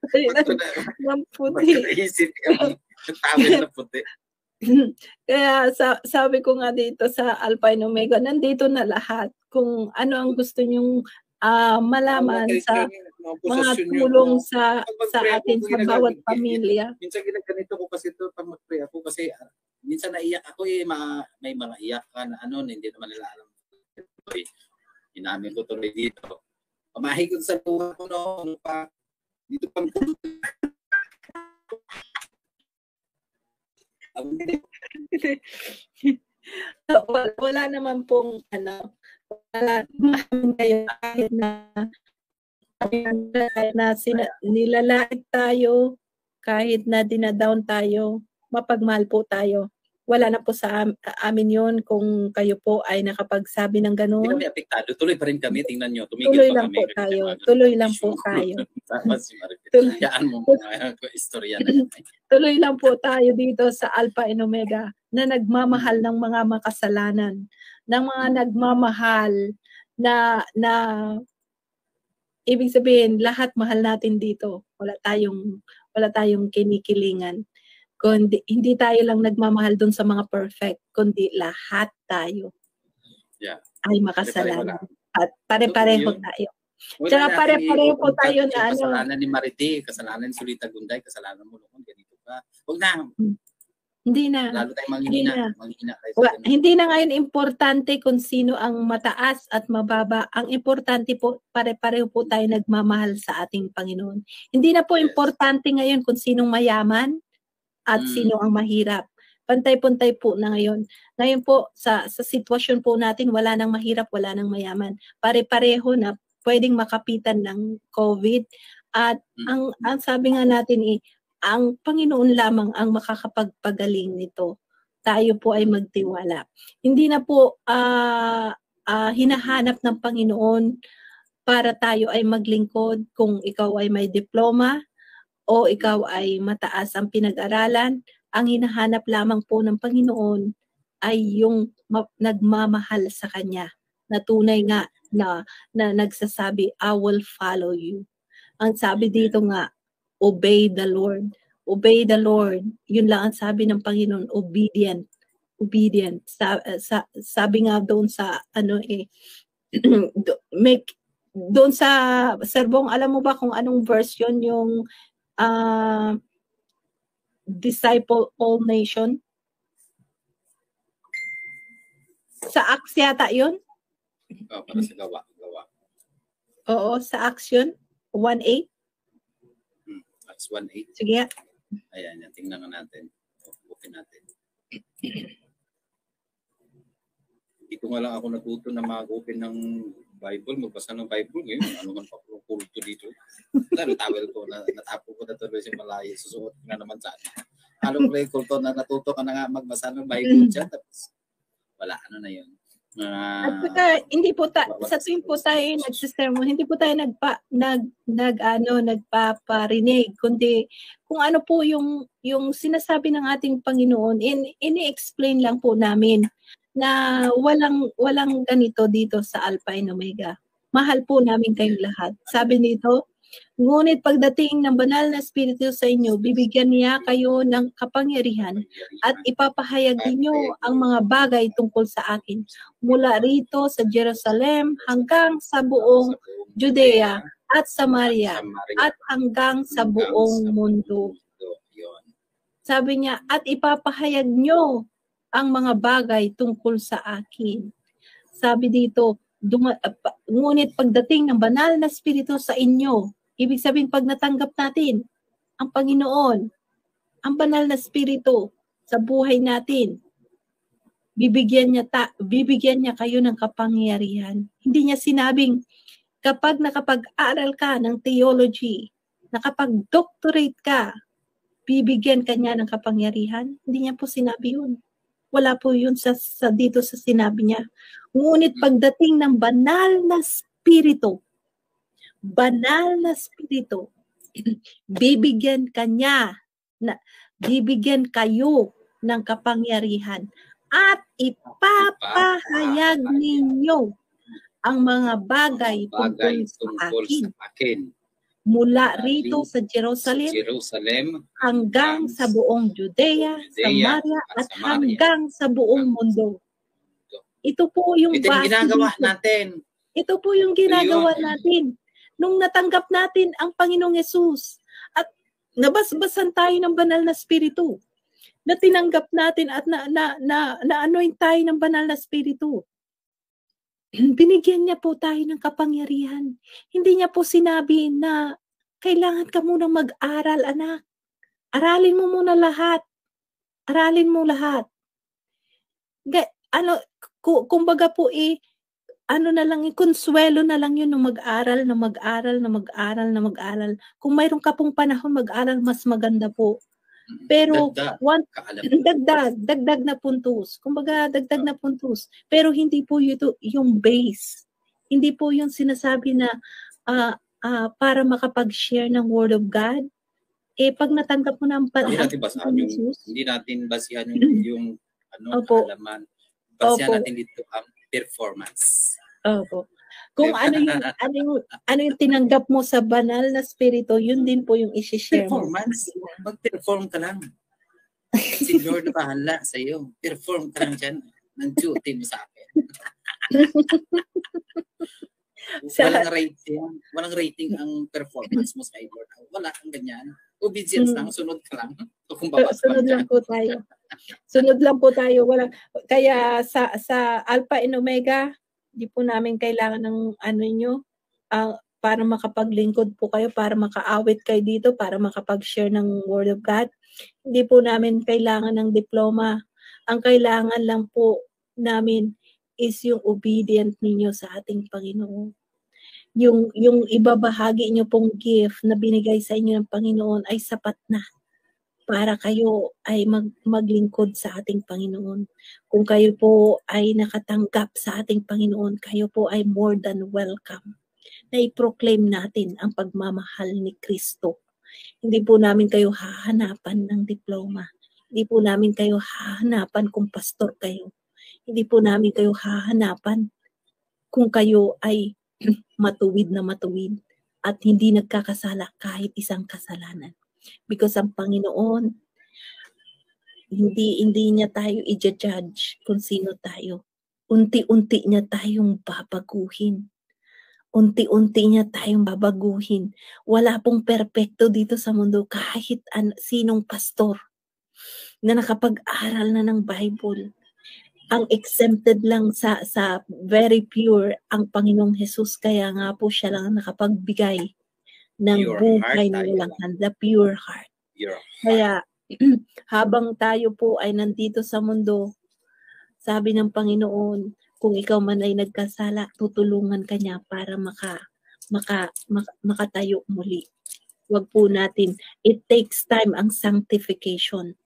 ng puti. Isip ka, tawag na puti. Kaya sabi ko nga dito sa Alpha and Omega, nandito na lahat. Kung ano ang gusto nyong malaman sa mga tulong sa atin sa bawat pamilya. Minsan ginaganito ko kasi ito pag mag-pray ako kasi minsan naiyak ako may mga iyak ka na hindi naman nila alam. Inamin ko tuloy dito. Pamahi ko sa buhay ko noon pa dito pang wala naman pong wala kayo kahit na nilalait tayo, kahit na dinadown tayo, mapagmahal po tayo. Wala na po sa amin yun kung kayo po ay nakapagsabi ng gano'n. Hindi kami apektado. Tuloy pa rin kami. Tingnan nyo. Tuloy lang po tayo. Tuloy lang po tayo. Hayaan mo mga istorya na yun. Tuloy lang po tayo dito sa Alpha and Omega na nagmamahal ng mga makasalanan. Ng mga nagmamahal na ibig sabihin, lahat mahal natin dito. Wala tayong kinikilingan. Kundi hindi tayo lang nagmamahal doon sa mga perfect, kundi lahat tayo ay makasalanan. At pare-pareho tayo. Tsaka pare-pareho po tayo na kasalanan ni Marite, kasalanan ni Sulita Gunday, kasalanan mo noon, ganito ka. Huwag na. Hindi na. Lalo tayong manghihina. Hindi na ngayon importante kung sino ang mataas at mababa. Ang importante po, pare-pareho po tayo nagmamahal sa ating Panginoon. Hindi na po importante ngayon kung sinong mayaman at sino ang mahirap. Pantay-pantay po na ngayon. Ngayon po, sa sitwasyon po natin, wala nang mahirap, wala nang mayaman. Pare-pareho na pwedeng makapitan ng COVID. At ang sabi nga natin ang Panginoon lamang ang makakapagpagaling nito. Tayo po ay magtiwala. Hindi na po hinahanap ng Panginoon para tayo ay maglingkod kung ikaw ay may diploma o ikaw ay mataas ang pinag-aralan. Ang hinahanap lamang po ng Panginoon ay yung nagmamahal sa Kanya. Na tunay nga na nagsasabi, I will follow you. Ang sabi dito nga, obey the Lord. Obey the Lord. Yun lang ang sabi ng Panginoon, obedient. Obedient. Sabi nga doon sa doon sa serbong, alam mo ba kung anong version yung disciple all nation? Sa Acts yata yun? Para sa gawa. Oo, sa Acts yun. 1:8. Acts 1:8. Sige. Ayan, tingnan natin. Open natin. Dito nga lang ako natuto na mag-open ng Bible, magbasa ng Bible ngayon. Ano man pa kulto dito. Tawel ko, natapo ko na tuloy si Malaya. Susuot ko na naman sa akin. Anong play kulto na natuto ka na nga magbasa ng Bible dyan. Tapos wala, na yun. At saka, hindi po sa tuwing po tayo nagsisermon, hindi po tayo nagpaparinig, kundi kung ano po yung sinasabi ng ating Panginoon, ini-explain lang po namin na walang ganito dito sa Alpha and Omega. Mahal po namin kayong lahat. Sabi nito, ngunit pagdating ng banal na Espiritu sa inyo, bibigyan niya kayo ng kapangyarihan at ipapahayag ninyo ang mga bagay tungkol sa akin. Mula rito sa Jerusalem hanggang sa buong Judea at Samaria at hanggang sa buong mundo. Sabi niya, at ipapahayag nyo ang mga bagay tungkol sa akin. Sabi dito, ngunit pagdating ng banal na Espiritu sa inyo, ibig sabihin pag natanggap natin ang Panginoon, ang banal na spirito sa buhay natin. Bibigyan niya kayo ng kapangyarihan. Hindi niya sinabing kapag nakapag-aral ka ng theology, nakapag-doctorate ka, bibigyan ka niya ng kapangyarihan. Hindi niya po sinabi yun. Wala po yun dito sa sinabi niya. Ngunit pagdating ng banal na spirito, bibigyan kayo ng kapangyarihan at ipapahayag ninyo ang mga bagay tungkol sa akin. Mula rito sa Jerusalem hanggang sa buong Judea, Samaria at hanggang sa buong mundo. Ito po yung ginagawa natin. Ito po yung ginagawa natin. Nung natanggap natin ang Panginoong Yesus at nabasbasan tayo ng banal na spirito, na tinanggap natin at na-anoint tayo ng banal na spirito, binigyan niya po tayo ng kapangyarihan. Hindi niya po sinabi na kailangan ka munang mag-aral, anak. Aralin mo muna lahat. Aralin mo lahat. Kumbaga po na lang, konsuelo na lang yun, mag-aral. Kung mayroon ka pong panahon mag-aral, mas maganda po. Pero dagdag na puntos. Kumbaga, dagdag na puntos. Pero hindi po ito yung base. Hindi po yung sinasabi na para makapag-share ng Word of God. Pag natanggap mo na ang hindi natin basihan yung kaalaman. Basihan natin dito ang performance. Opo. Kung ano yung tinanggap mo sa banal na spirito, yun din po yung i-share mo. Performance. Mag-perform ka lang. Si Lord na bahala sa iyo. Perform ka lang dyan ng duty mo sa akin. Walang rating ang performance mo sa Lord. Wala kang ganyan. Obedience lang, sunod ka lang. Sunod lang po tayo. Sunod lang po tayo. Kaya sa Alpha and Omega, di po namin kailangan ng para makapaglingkod po kayo, para makaawit kayo dito, para makapag-share ng Word of God. Hindi po namin kailangan ng diploma. Ang kailangan lang po namin is yung obedient ninyo sa ating Panginoon. Yung ibabahagi nyo pong gift na binigay sa inyo ng Panginoon ay sapat na para kayo ay maglingkod sa ating Panginoon. Kung kayo po ay nakatanggap sa ating Panginoon, kayo po ay more than welcome. Na i-proclaim natin ang pagmamahal ni Kristo. Hindi po namin kayo hahanapan ng diploma. Hindi po namin kayo hahanapan kung pastor kayo. Hindi po namin kayo hahanapan kung kayo ay matuwid na matuwid at hindi nagkakasala kahit isang kasalanan. Because ang Panginoon, hindi niya tayo i-judge kung sino tayo. Unti-unti niya tayong babaguhin. Unti-unti niya tayong babaguhin. Wala pong perpekto dito sa mundo kahit sinong pastor na nakapag-aral na ng Bible. Ang exempted lang sa very pure ang Panginoong Jesus. Kaya nga po siya lang nakapagbigay ng buhay na walang handa, pure heart. Kaya habang tayo po ay nandito sa mundo, sabi ng Panginoon, kung ikaw man ay nagkasala, tutulungan ka niya para makatayo muli. Wag po natin, it takes time ang sanctification.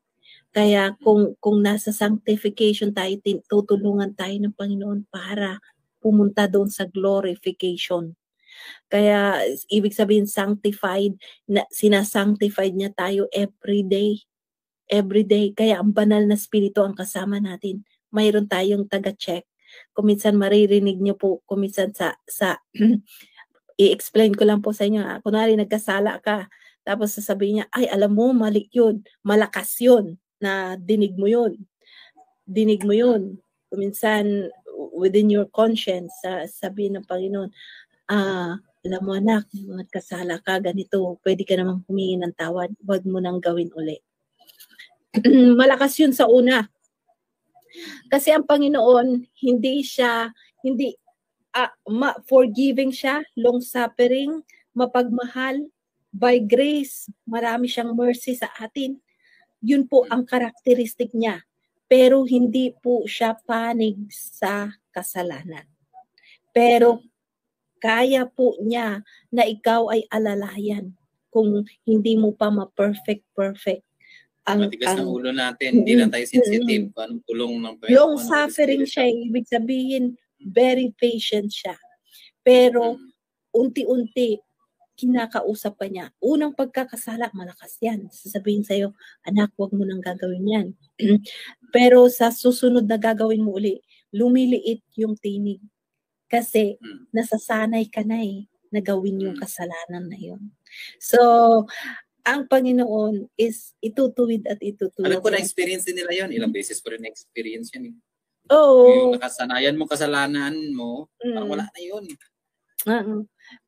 Kaya kung nasa sanctification tayo, tutulungan tayo ng Panginoon para pumunta doon sa glorification. Kaya ibig sabihin sanctified, sinasanctified niya tayo every day. Every day. Kaya ang banal na spirito ang kasama natin. Mayroon tayong taga-check. Kung minsan maririnig niyo po, kung minsan sa i-explain ko lang po sa inyo. Kunwari nagkasala ka, tapos sasabihin niya, ay alam mo, mali yun, malakas yun, na dinig mo yun. Dinig mo yun. Kung minsan within your conscience, sabihin ng Panginoon, alam mo anak, nagkasala ka, ganito, pwede ka namang humingi ng tawad, wag mo nang gawin uli. Malakas yun sa una. Kasi ang Panginoon, forgiving siya, long-suffering, mapagmahal, by grace, marami siyang mercy sa atin. Yun po ang karakteristik niya. Pero hindi po siya panig sa kasalanan. Pero kaya po niya na ikaw ay alalayan kung hindi mo pa ma-perfect. Matigas ng ulo natin, hindi lang tayo sensitive. Anong tulong ng Panginoon? Long suffering siya, ibig sabihin, very patient siya. Pero unti-unti, kinakausap ka niya. Unang pagkakasala, malakas yan. Sasabihin sa'yo, anak, huwag mo nang gagawin yan. Pero sa susunod na gagawin mo uli, lumiliit yung tinig. Kasi nasasanay ka na na gawin yung kasalanan na yun. So, ang Panginoon is itutuwid at itutuwid. Alam ko na-experience din nila yun. Ilang beses ko rin na-experience yun. Oo. Yung nakasanayan mo, kasalanan mo, parang wala na yun.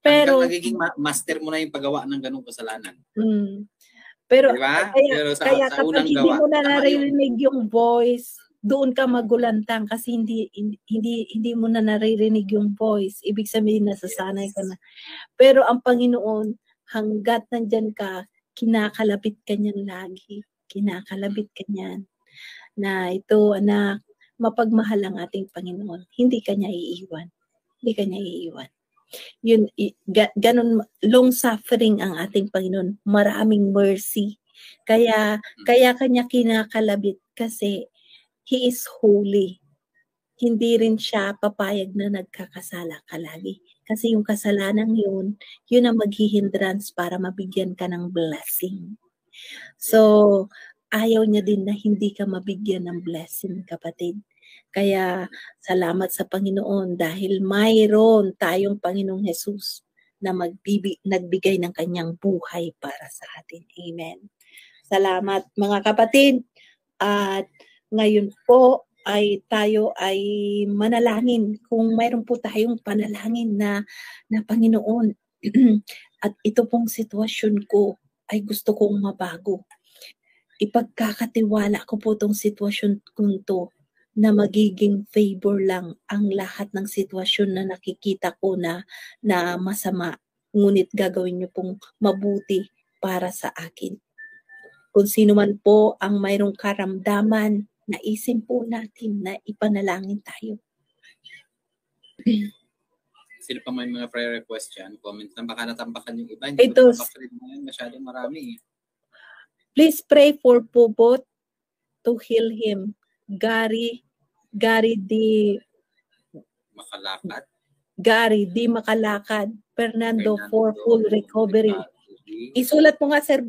Pero nagiging master mo na yung paggawa ng ganung kasalanan. Pero diba? Pero kaya kapag unang hindi gawa, mo na naririnig yung voice, doon ka magulantang kasi hindi mo na naririnig yung voice. Ibig sabihin nasasanay ka na. Pero ang Panginoon, hanggat nandyan ka, kinakalabit ka niyan lagi. Kinakalabit ka niyan. Na ito, anak, mapagmahal ang ating Panginoon. Hindi ka niya iiwan. Hindi ka niya iiwan. Yun, ganun, long suffering ang ating Panginoon. Maraming mercy. Kaya kanya kinakalabit kasi He is holy. Hindi rin siya papayag na nagkakasala ka lagi. Kasi yung kasalanan yun ang maghihindrance para mabigyan ka ng blessing. So, ayaw niya din na hindi ka mabigyan ng blessing, kapatid. Kaya, salamat sa Panginoon dahil mayroon tayong Panginoong Jesus na nagbigay ng kanyang buhay para sa atin. Amen. Salamat mga kapatid. At ngayon po ay tayo ay manalangin. Kung mayroon po tayong panalangin na Panginoon at ito pong sitwasyon ko ay gusto kong mabago. Ipagkakatiwala ko po itong sitwasyon kong to na magiging favor lang ang lahat ng sitwasyon na nakikita ko na masama. Ngunit gagawin niyo pong mabuti para sa akin. Kung sino man po ang mayroong karamdaman, naisin po natin na ipanalangin tayo. Sino pa may mga prayer request yan? Comment na baka natambakan yung iba. Ito, masyadong marami. Please pray for Pubot to heal him. Gary di Makalakad. Fernando for full recovery. Isulat mo nga, sir.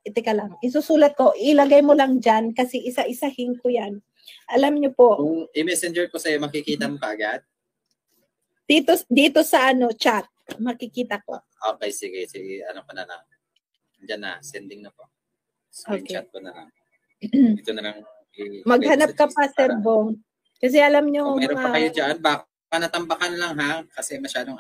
Teka lang. Isusulat ko. Ilagay mo lang dyan kasi isa-isahin ko yan. Alam niyo po. Kung i-messenger ko sa'yo, makikita mo agad? Dito sa chat. Makikita ko. Okay, sige. Ano pa na lang. Diyan na. Sending na po. Screenshot ko na lang. Ito na lang. Maghanap ka pa, Sir Bong. Kasi alam nyo, meron pa kayo dyan, baka natambakan lang ha, kasi masyadong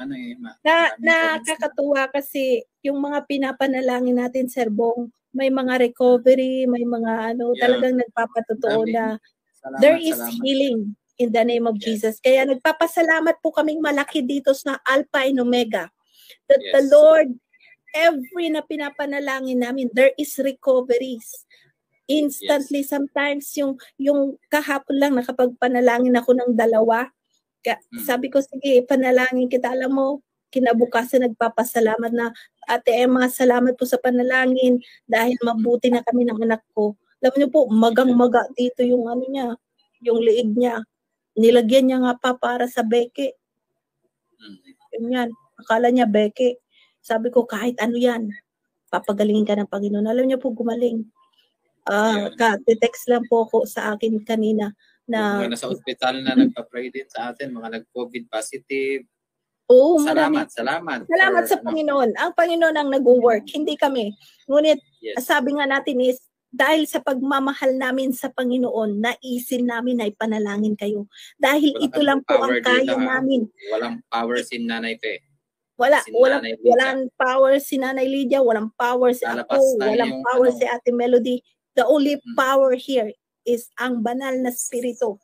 nakakatuwa kasi yung mga pinapanalangin natin, Sir Bong, may mga recovery, may mga talagang nagpapatotoo na there is healing in the name of Jesus. Kaya nagpapasalamat po kaming malaki dito sa Alpha and Omega. That the Lord, every na pinapanalangin namin, there is recoveries. Instantly, sometimes yung kahapon lang nakapagpanalangin ako ng 2. Sabi ko, sige, panalangin kita. Alam mo, kinabukasan nagpapasalamat na, Ate Emma, salamat po sa panalangin dahil mabuti na kami ng anak ko. Alam niyo po, magang-maga dito yung niya, yung liig niya. Nilagyan niya nga pa para sa beke. Yan, akala niya beke. Sabi ko, kahit ano yan, papagalingin ka ng Panginoon. Alam niyo po, gumaling. Text lang po ako sa akin kanina na nasa ospital na nagpa-pray din sa atin, mga nag-COVID positive. Oo, salamat sa Panginoon. Ang Panginoon ang nag-work, hindi kami. Ngunit sabi nga natin is dahil sa pagmamahal namin sa Panginoon, naisin namin na ipanalangin kayo. Dahil ito lang po ang kaya namin. Walang power si Nanay Pe. Walang power si Nanay Lydia, walang power si ako, walang power si Ate Melody. The only power here is ang banal na spirito.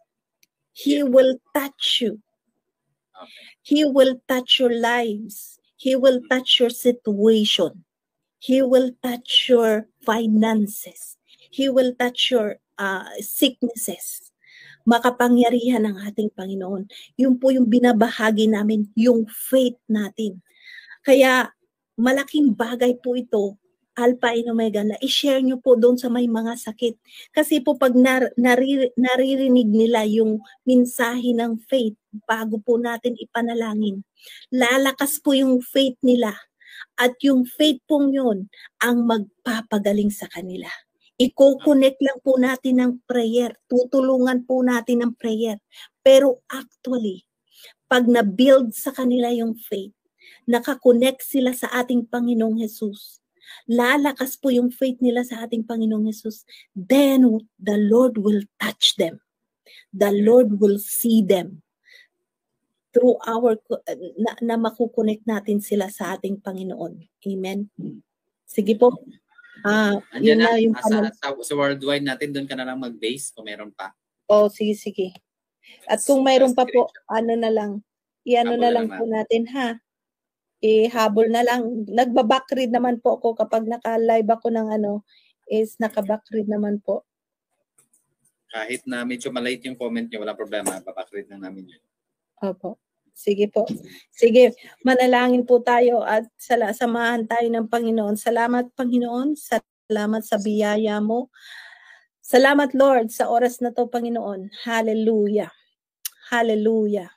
He will touch you. Okay. He will touch your lives. He will touch your situation. He will touch your finances. He will touch your sicknesses. Makapangyarihan ng ating Panginoon. Yun po yung binabahagi namin, yung faith natin. Kaya malaking bagay po ito, Alpha and Omega, na i-share nyo po doon sa may mga sakit. Kasi po pag naririnig nila yung mensahe ng faith, bago po natin ipanalangin, lalakas po yung faith nila. At yung faith pong yun ang magpapagaling sa kanila. Iko-connect lang po natin ng prayer. Tutulungan po natin ng prayer. Pero actually, pag na-build sa kanila yung faith, nakakonect sila sa ating Panginoong Jesus, lalakas po yung faith nila sa ating Panginoong Jesus, then the Lord will touch them. The Lord will see them through our, na makukonect natin sila sa ating Panginoon. Amen. Sige po. Yun na yung sa worldwide natin, doon ka na lang mag-base kung meron pa. Sige. At kung mayroon pa po, ano na lang, iano na lang po natin ha. Habol na lang. Nagba-backread naman po ako kapag naka-live ako ng is naka-backread naman po. Kahit na medyo maliit yung comment nyo, wala problema. Babackread na namin yun. Opo. Sige po. Sige, manalangin po tayo at samahan tayo ng Panginoon. Salamat, Panginoon. Salamat sa biyaya mo. Salamat, Lord, sa oras na to, Panginoon. Hallelujah. Hallelujah.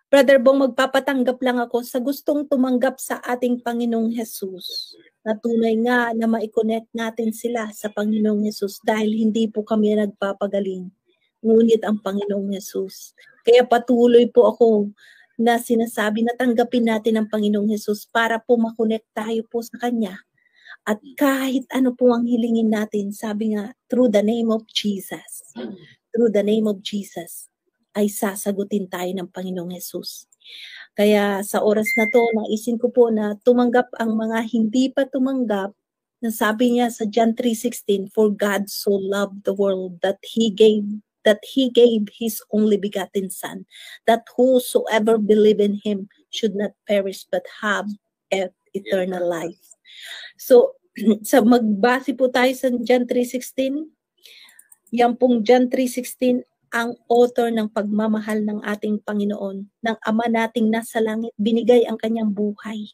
Brother Bong, magpapatanggap lang ako sa gustong tumanggap sa ating Panginoong Jesus. Na tunay nga na ma-connect natin sila sa Panginoong Jesus dahil hindi po kami nagpapagaling. Ngunit ang Panginoong Jesus. Kaya patuloy po ako na sinasabi na tanggapin natin ang Panginoong Jesus para po makonect tayo po sa Kanya. At kahit ano po ang hilingin natin, sabi nga, through the name of Jesus, ay sasagutin tayo ng Panginoong Jesus. Kaya sa oras na to, naisin ko po na tumanggap ang mga hindi pa tumanggap, na sabi niya sa John 3:16, for God so loved the world that He gave His only begotten Son, that whosoever believe in Him should not perish but have eternal life. So, magbase po tayo sa John 3:16. Yan pong John 3:16, ang author ng pagmamahal ng ating Panginoon, ng Ama nating nasa langit, binigay ang kanyang buhay.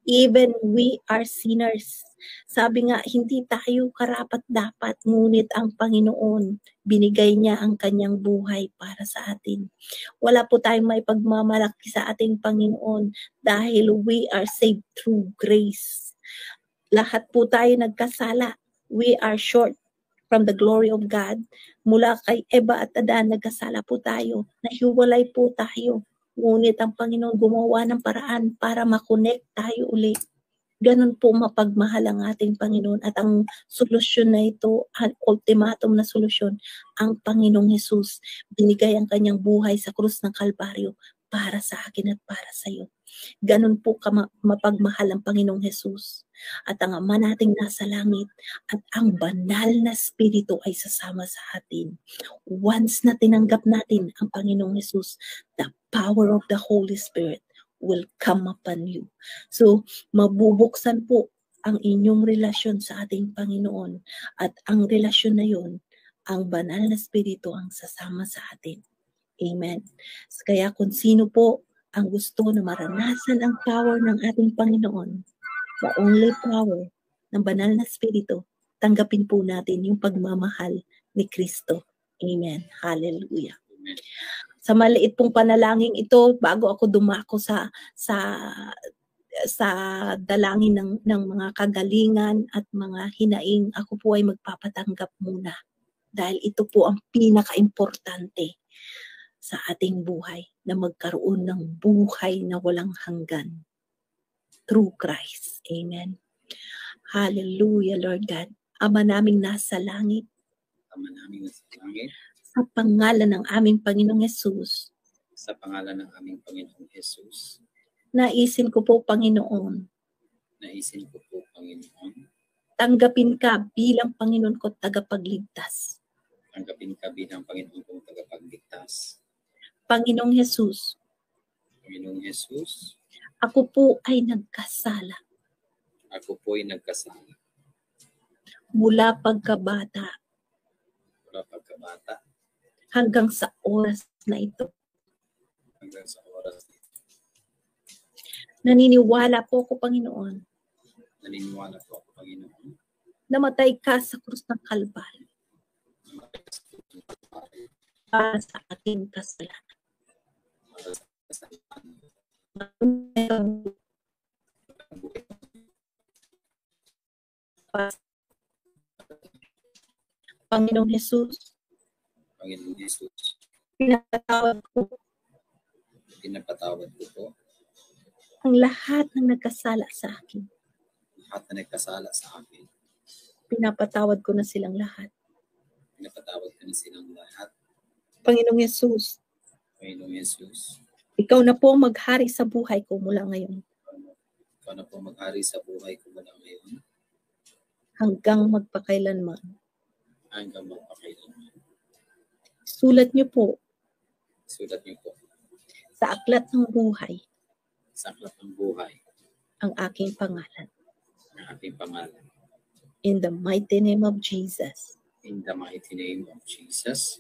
Even we are sinners. Sabi nga, hindi tayo karapat-dapat, ngunit ang Panginoon, binigay niya ang kanyang buhay para sa atin. Wala po tayong may pagmamalaki sa ating Panginoon dahil we are saved through grace. Lahat po tayo nagkasala. We are short from the glory of God. Mula kay Eva at Adan, nagkasala po tayo. Nahiwalay po tayo. Ngunit ang Panginoon gumawa ng paraan para makonect tayo ulit. Ganun po mapagmahal ang ating Panginoon. At ang solusyon na ito, ang ultimatum na solusyon, ang Panginoong Jesus. Binigay ang kanyang buhay sa krus ng Kalbaryo para sa akin at para sa iyo. Ganun po mapagmahal ang Panginoong Jesus. At ang Ama nating nasa langit at ang banal na Espiritu ay sasama sa atin. Once na tinanggap natin ang Panginoong Jesus, the power of the Holy Spirit will come upon you. So, mabubuksan po ang inyong relasyon sa ating Panginoon. At ang relasyon na yun, ang banal na Espiritu ang sasama sa atin. Amen. Kaya kung sino po ang gusto na maranasan ang power ng ating Panginoon, the only power ng banal na Espiritu, tanggapin po natin yung pagmamahal ni Kristo. Amen. Hallelujah. Amen. Sa maliit pong panalangin ito, bago ako dumako sa dalangin ng mga kagalingan at mga hinaing, ako po ay magpapatanggap muna. Dahil ito po ang pinaka-importante sa ating buhay, na magkaroon ng buhay na walang hanggan through Christ. Amen. Hallelujah, Lord God. Ama naming nasa langit, Ama namin nasa langit, sa pangalan ng aming Panginoong Jesus, sa pangalan ng aming Panginoong Jesus, naisin ko po, Panginoon, naisin ko po, Panginoon, tanggapin ka bilang Panginoon ko tagapagligtas. tanggapin ka bilang Panginoon kong tagapagligtas. Panginoong Jesus, Panginoong Jesus, ako po ay nagkasala. Ako po'y nagkasala. Mula pagkabata Mula pagkabata hanggang sa oras na ito. hanggang sa oras na ito. Naniniwala po ako, Panginoon, Naniniwala po ako, Panginoon, namatay ka sa krus ng Kalbaryo para sa ating kasalanan. para sa kasalanan. Panginoong Jesus, Panginoon Jesus, pinapatawad ko pinapatawad ko po ang lahat ng nagkasala sa akin. lahat na nagkasala sa akin. Pinapatawad ko na silang lahat. Pinapatawad ko na silang lahat. Panginoong Jesus, Panginoong Jesus, ikaw na po maghari sa buhay ko mula ngayon ikaw na po maghari sa buhay ko mula ngayon hanggang magpakailanman. hanggang magpakailanman. Sulat niyo po Sulat niyo po sa aklat ng buhay sa aklat ng buhay ang aking pangalan. ang ating pangalan. In the mighty name of Jesus. In the mighty name of Jesus.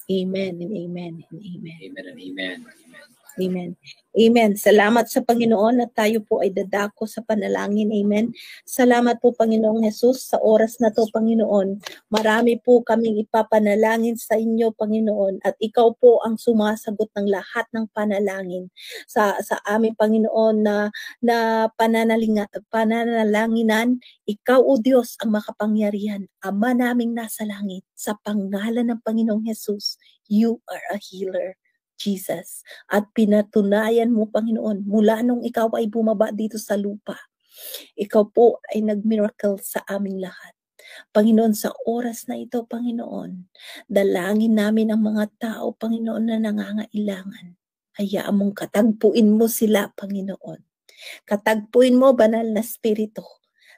Amen and amen and amen. Amen and amen. Amen. Amen. Amen. Salamat sa Panginoon at tayo po ay dadako sa panalangin. Amen. Salamat po, Panginoong Jesus, sa oras na to, Panginoon. Marami po kaming ipapanalangin sa inyo, Panginoon, at ikaw po ang sumasagot ng lahat ng panalangin sa aming Panginoon na pananalanginan. Ikaw, O Diyos, ang makapangyarihan, Ama naming nasa langit, sa pangalan ng Panginoong Jesus, you are a healer, Jesus. At pinatunayan mo, Panginoon, mula nung ikaw ay bumaba dito sa lupa, ikaw po ay nag-miracle sa aming lahat. Panginoon, sa oras na ito, Panginoon, dalangin namin ang mga tao, Panginoon, na nangangailangan. Hayaan mong katagpuin mo sila, Panginoon. Katagpuin mo, Banal na Espiritu.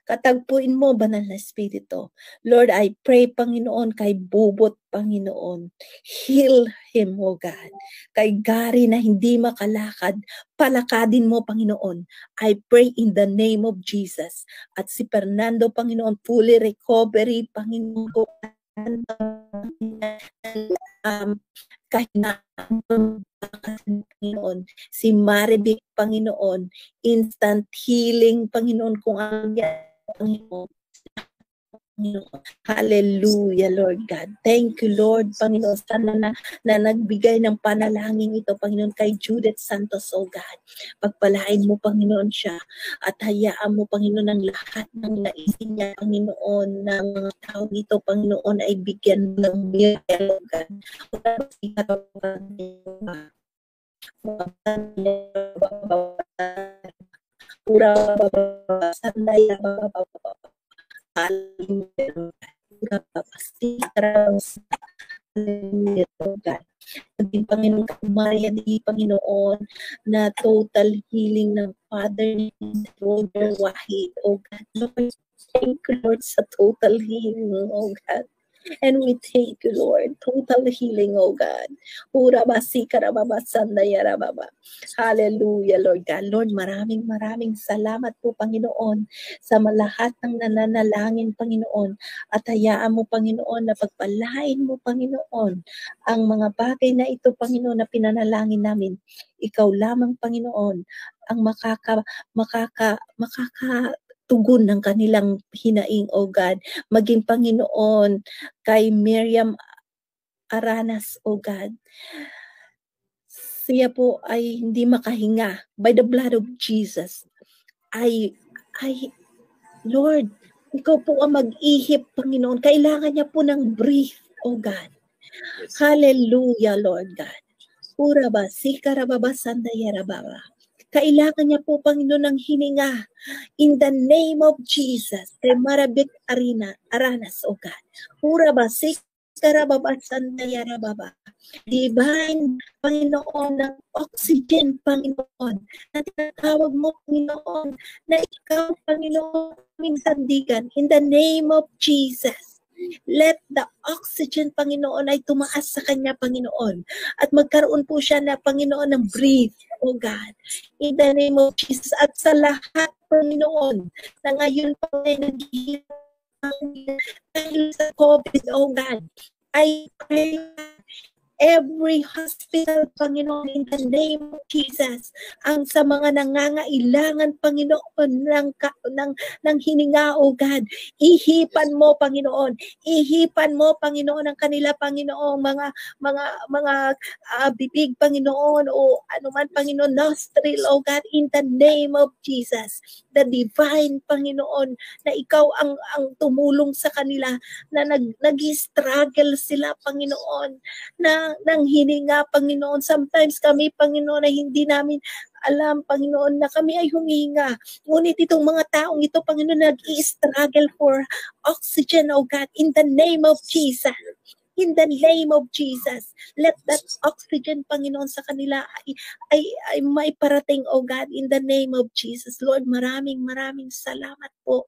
Katagpuin mo, Banal na Espiritu. Lord, I pray, Panginoon, kay Bubot, Panginoon. Heal him, O God. Kay Gary na hindi makalakad, palakadin mo, Panginoon. I pray in the name of Jesus. At si Fernando, Panginoon, fully recovery, Panginoon, kahinaan, Panginoon. Si Maribik, Panginoon, instant healing, Panginoon, kung ano yan, Panginoon. Hallelujah, Lord God. Thank you, Lord, Panginoon. Sana na nagbigay ng panalangin ito, Panginoon, kay Judith Santos, O God. Pagpalain mo, Panginoon, siya. At hayaan mo, Panginoon, ang lahat ng naisin niya, Panginoon, ng mga tao dito, Panginoon, ay bigyan ng miracle, O God. Naging Panginoon Maria di Panginoon na total healing ng Father ni Roger Wahid, O God. Lord, thank you, Lord, sa total healing, O God. And we thank you, Lord. Total healing, O God. Hallelujah, Lord God. Lord, maraming salamat po, Panginoon, sa lahat ng nananalangin, Panginoon. At hayaan mo, Panginoon, na pagpalain mo, Panginoon, ang mga bagay na ito, Panginoon, na pinanalangin namin. Ikaw lamang, Panginoon, ang tugon ng kanilang hinaing, O God. Maging, Panginoon, kay Miriam Aranas, O God. Siya po ay hindi makahinga. By the blood of Jesus, Lord, ikaw po ang mag-ihip, Panginoon. Kailangan niya po ng breath, O God. Yes. Hallelujah, Lord God. Uraba, sikarababa, sandayarababa. Kailangan niya po, Panginoon, ng hininga. In the name of Jesus. Kay Maribik Aranas, O God. Uraba, sikarababa, sandayarababa. Divine, Panginoon, ng oxygen, Panginoon. Na tinatawag mo, Panginoon, na ikaw, Panginoon, aming sandigan. In the name of Jesus. Let the oxygen, Panginoon, ay tumaas sa kanya, Panginoon. At magkaroon po siya na, Panginoon, ng breathe. O God, in the name of Jesus, at sa lahat, Panginoon, na ngayon pa rin naghihirap dahil sa COVID, O God, I pray every hospital, Panginoon, in the name of Jesus, ang sa mga nangangailangan, Panginoon, ng hininga, O God, ihipan mo, Panginoon, ang kanila, Panginoon, mga bibig, Panginoon, o anuman, Panginoon, nostril, O God, in the name of Jesus, the divine, Panginoon, na ikaw ang tumulong sa kanila, na nag-struggle sila, Panginoon, ng hininga, Panginoon. Sometimes kami, Panginoon, na hindi namin alam, Panginoon, na kami ay huminga. Ngunit itong mga taong ito, Panginoon, nag-i-struggle for oxygen, O God, in the name of Jesus. In the name of Jesus, let that oxygen, Panginoon, sa kanila ay may parating, O God, in the name of Jesus. Lord, maraming salamat po.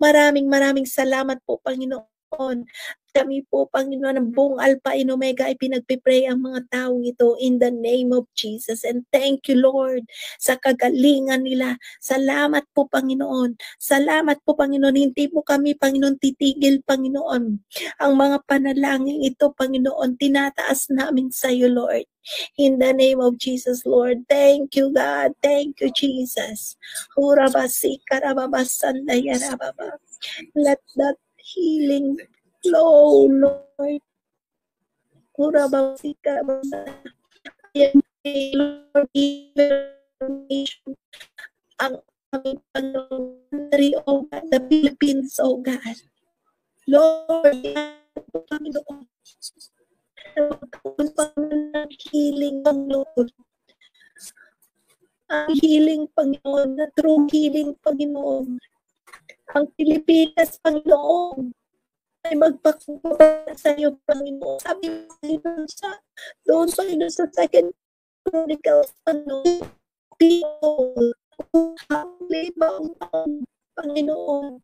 Maraming salamat po, Panginoon. Kami po, Panginoon, ng buong Alpha and Omega ay pinagpipray ang mga taong ito in the name of Jesus. And thank you, Lord, sa kagalingan nila. Salamat po, Panginoon. Salamat po, Panginoon. Hindi po kami, Panginoon, titigil, Panginoon. Ang mga panalangin ito, Panginoon, tinataas namin sa iyo, Lord. In the name of Jesus, Lord. Thank you, God. Thank you, Jesus. Let that healing flow, Lord. Lord, ang country, oh God, the Philippines, oh God. Lord, Panginoon, ng healing ng Lord. Ang healing, Panginoon, na true healing, Panginoon. Ang Pilipinas, Panginoon, ay magpakabala sa iyo, Panginoon. Sabi mo doon sa Second Chronicles, people who have labor, Panginoon,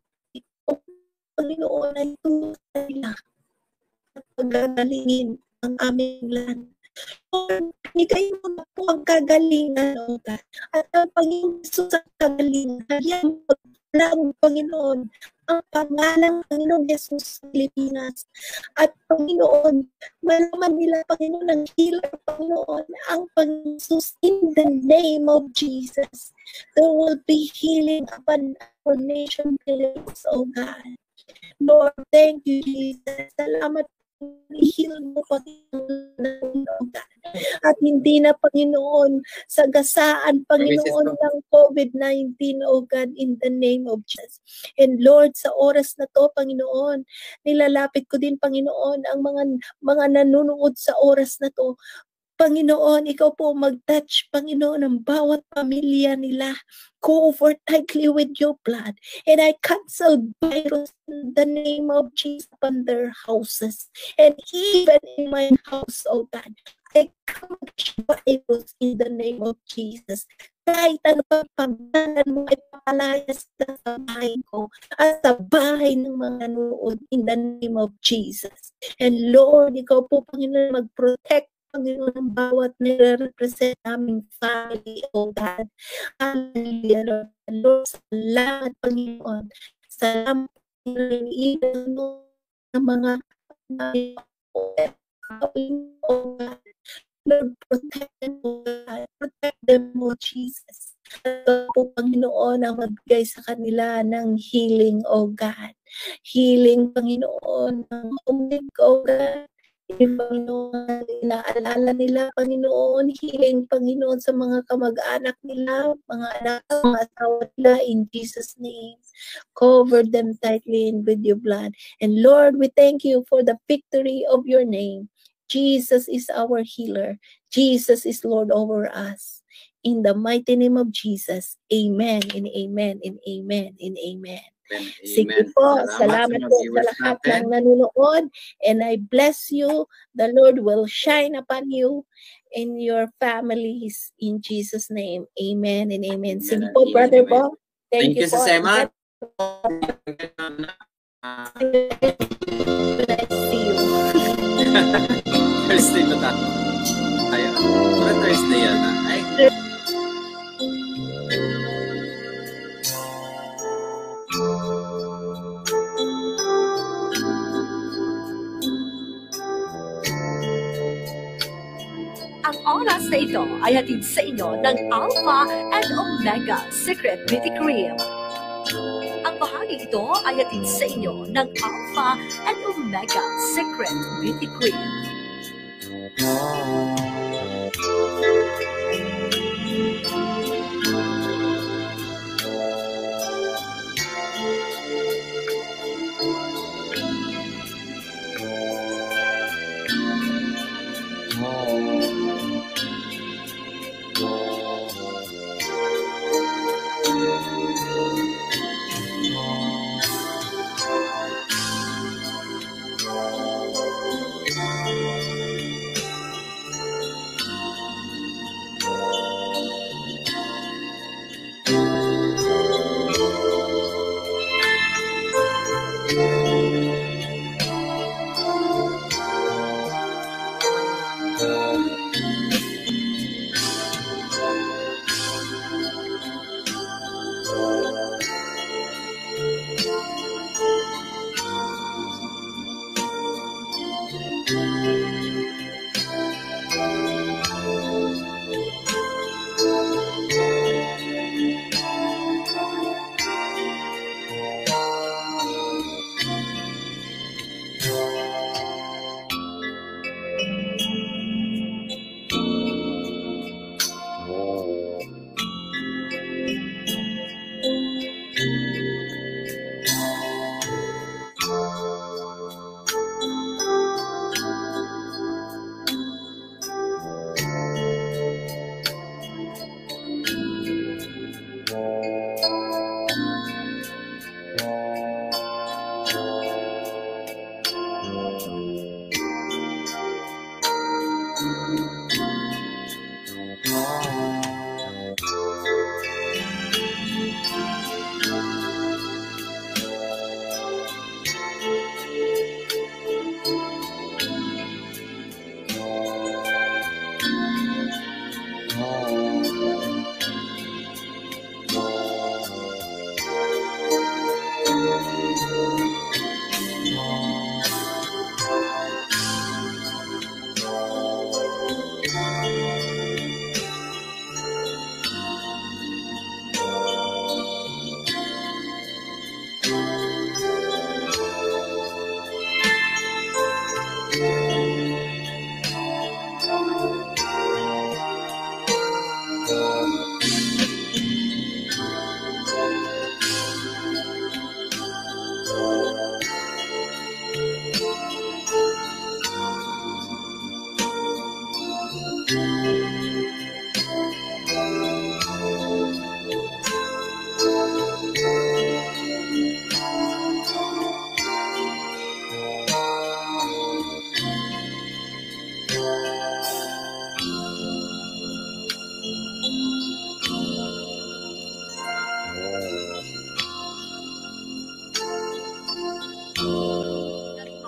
Panginoon, ay tulong sa nila at paggagalingin ang aming land. Lord, binigay mo na po ang kagalingan, O God. At ang Panginoon Jesus ang kagalingan. Yan lang, Panginoon, ang pangalang Panginoon Jesus sa Pilipinas. At Panginoon, malaman nila, Panginoon, ang healer, Panginoon, ang Panginoon Jesus in the name of Jesus. There will be healing upon our nation, Philippines, O God. Lord, thank you, Jesus. Salamat, i-heal mo, Panginoon, at hindi na, Panginoon, sagasaan, Panginoon, ng COVID-19, O God, in the name of Jesus. And Lord, sa oras na to, Panginoon, nilalapit ko din, Panginoon, ang mga nanonood sa oras na to. Panginoon, ikaw po mag-touch, Panginoon, ng bawat pamilya nila. Cover tightly with your blood. And I cancel virus in the name of Jesus upon their houses. And even in my house, oh God, I come against virus in the name of Jesus. Kahit ano pa pagdanan mo ay papalayas sa bahay ko at sa bahay ng mga nanonood in the name of Jesus. And Lord, ikaw po, Panginoon, mag-protect, Panginoon, ang bawat nire-represent naming family, O God. Hallelujah, Lord. Salamat, Panginoon. Salamat, Panginoon. Ilan mo ng mga O God. Lord, protect them, O God. Protect them, O Jesus. Ito po, Panginoon, ang magbigay sa kanila ng healing, O God. Healing, Panginoon, ng umig, O God. Panginoon, inaalala nila, Panginoon, healing, Panginoon, sa mga kamag-anak nila, mga anak, mga asawa nila, in Jesus' name. Cover them tightly with your blood. And Lord, we thank you for the victory of your name. Jesus is our healer. Jesus is Lord over us. In the mighty name of Jesus, amen and amen and amen and amen. Sige po, salamat po sa lahat ng nanonood, and I bless you. The Lord will shine upon you and your families in Jesus' name. Amen and amen. Sige po, Brother Bob. Thank you po. Semat. See you. Thursday ba tayo? Thursday yan. Ang oras na ito ay hatid sa inyo ng Alpha and Omega Secret Beauty Cream. Ang bahagi ito ay hatid sa inyo ng Alpha and Omega Secret Beauty Cream.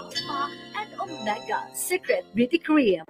Alpha and Omega Secret Beauty Cream.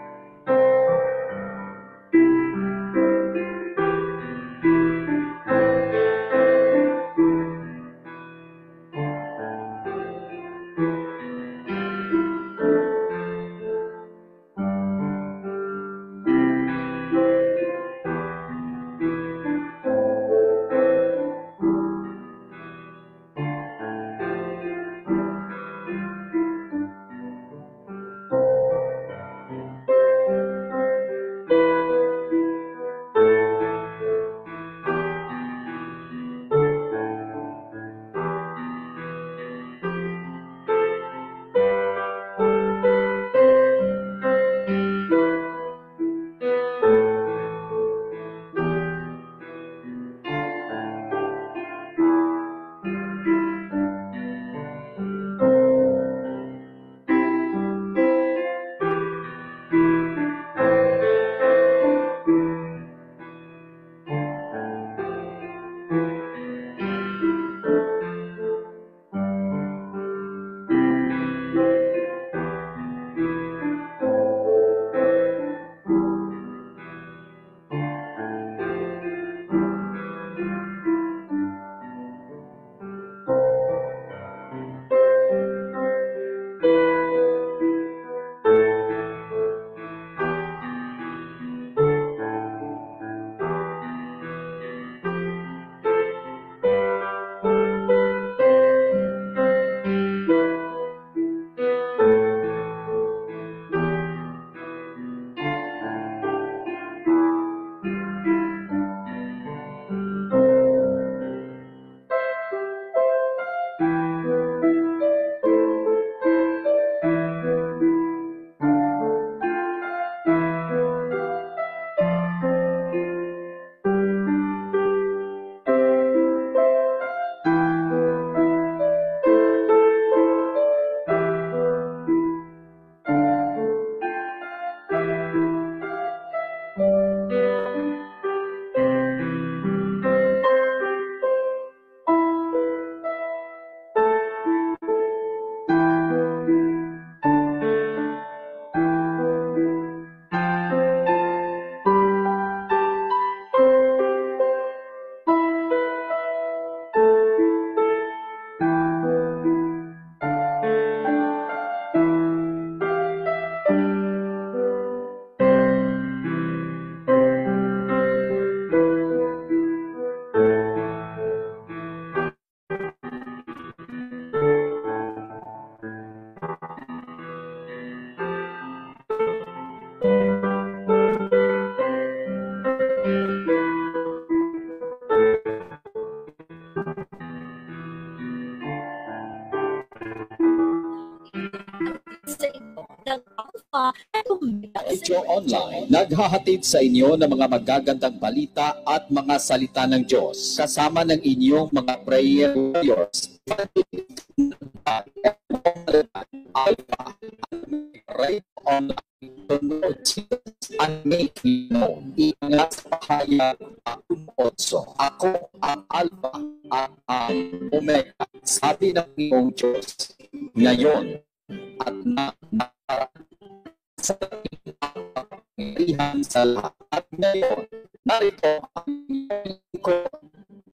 Alpha and Omega Radio Online, naghahatid sa inyo ng mga magagandang balita at mga salita ng Diyos, kasama ng inyong mga prayer warriors. Alpha, Radio Online, tunod ang make known. Ingat sa pahayag at umotso. Ako ang Alpha at ang Omega, sabi ng iyong Diyos, ngayon at sa sa lahat. At ngayon, narito ang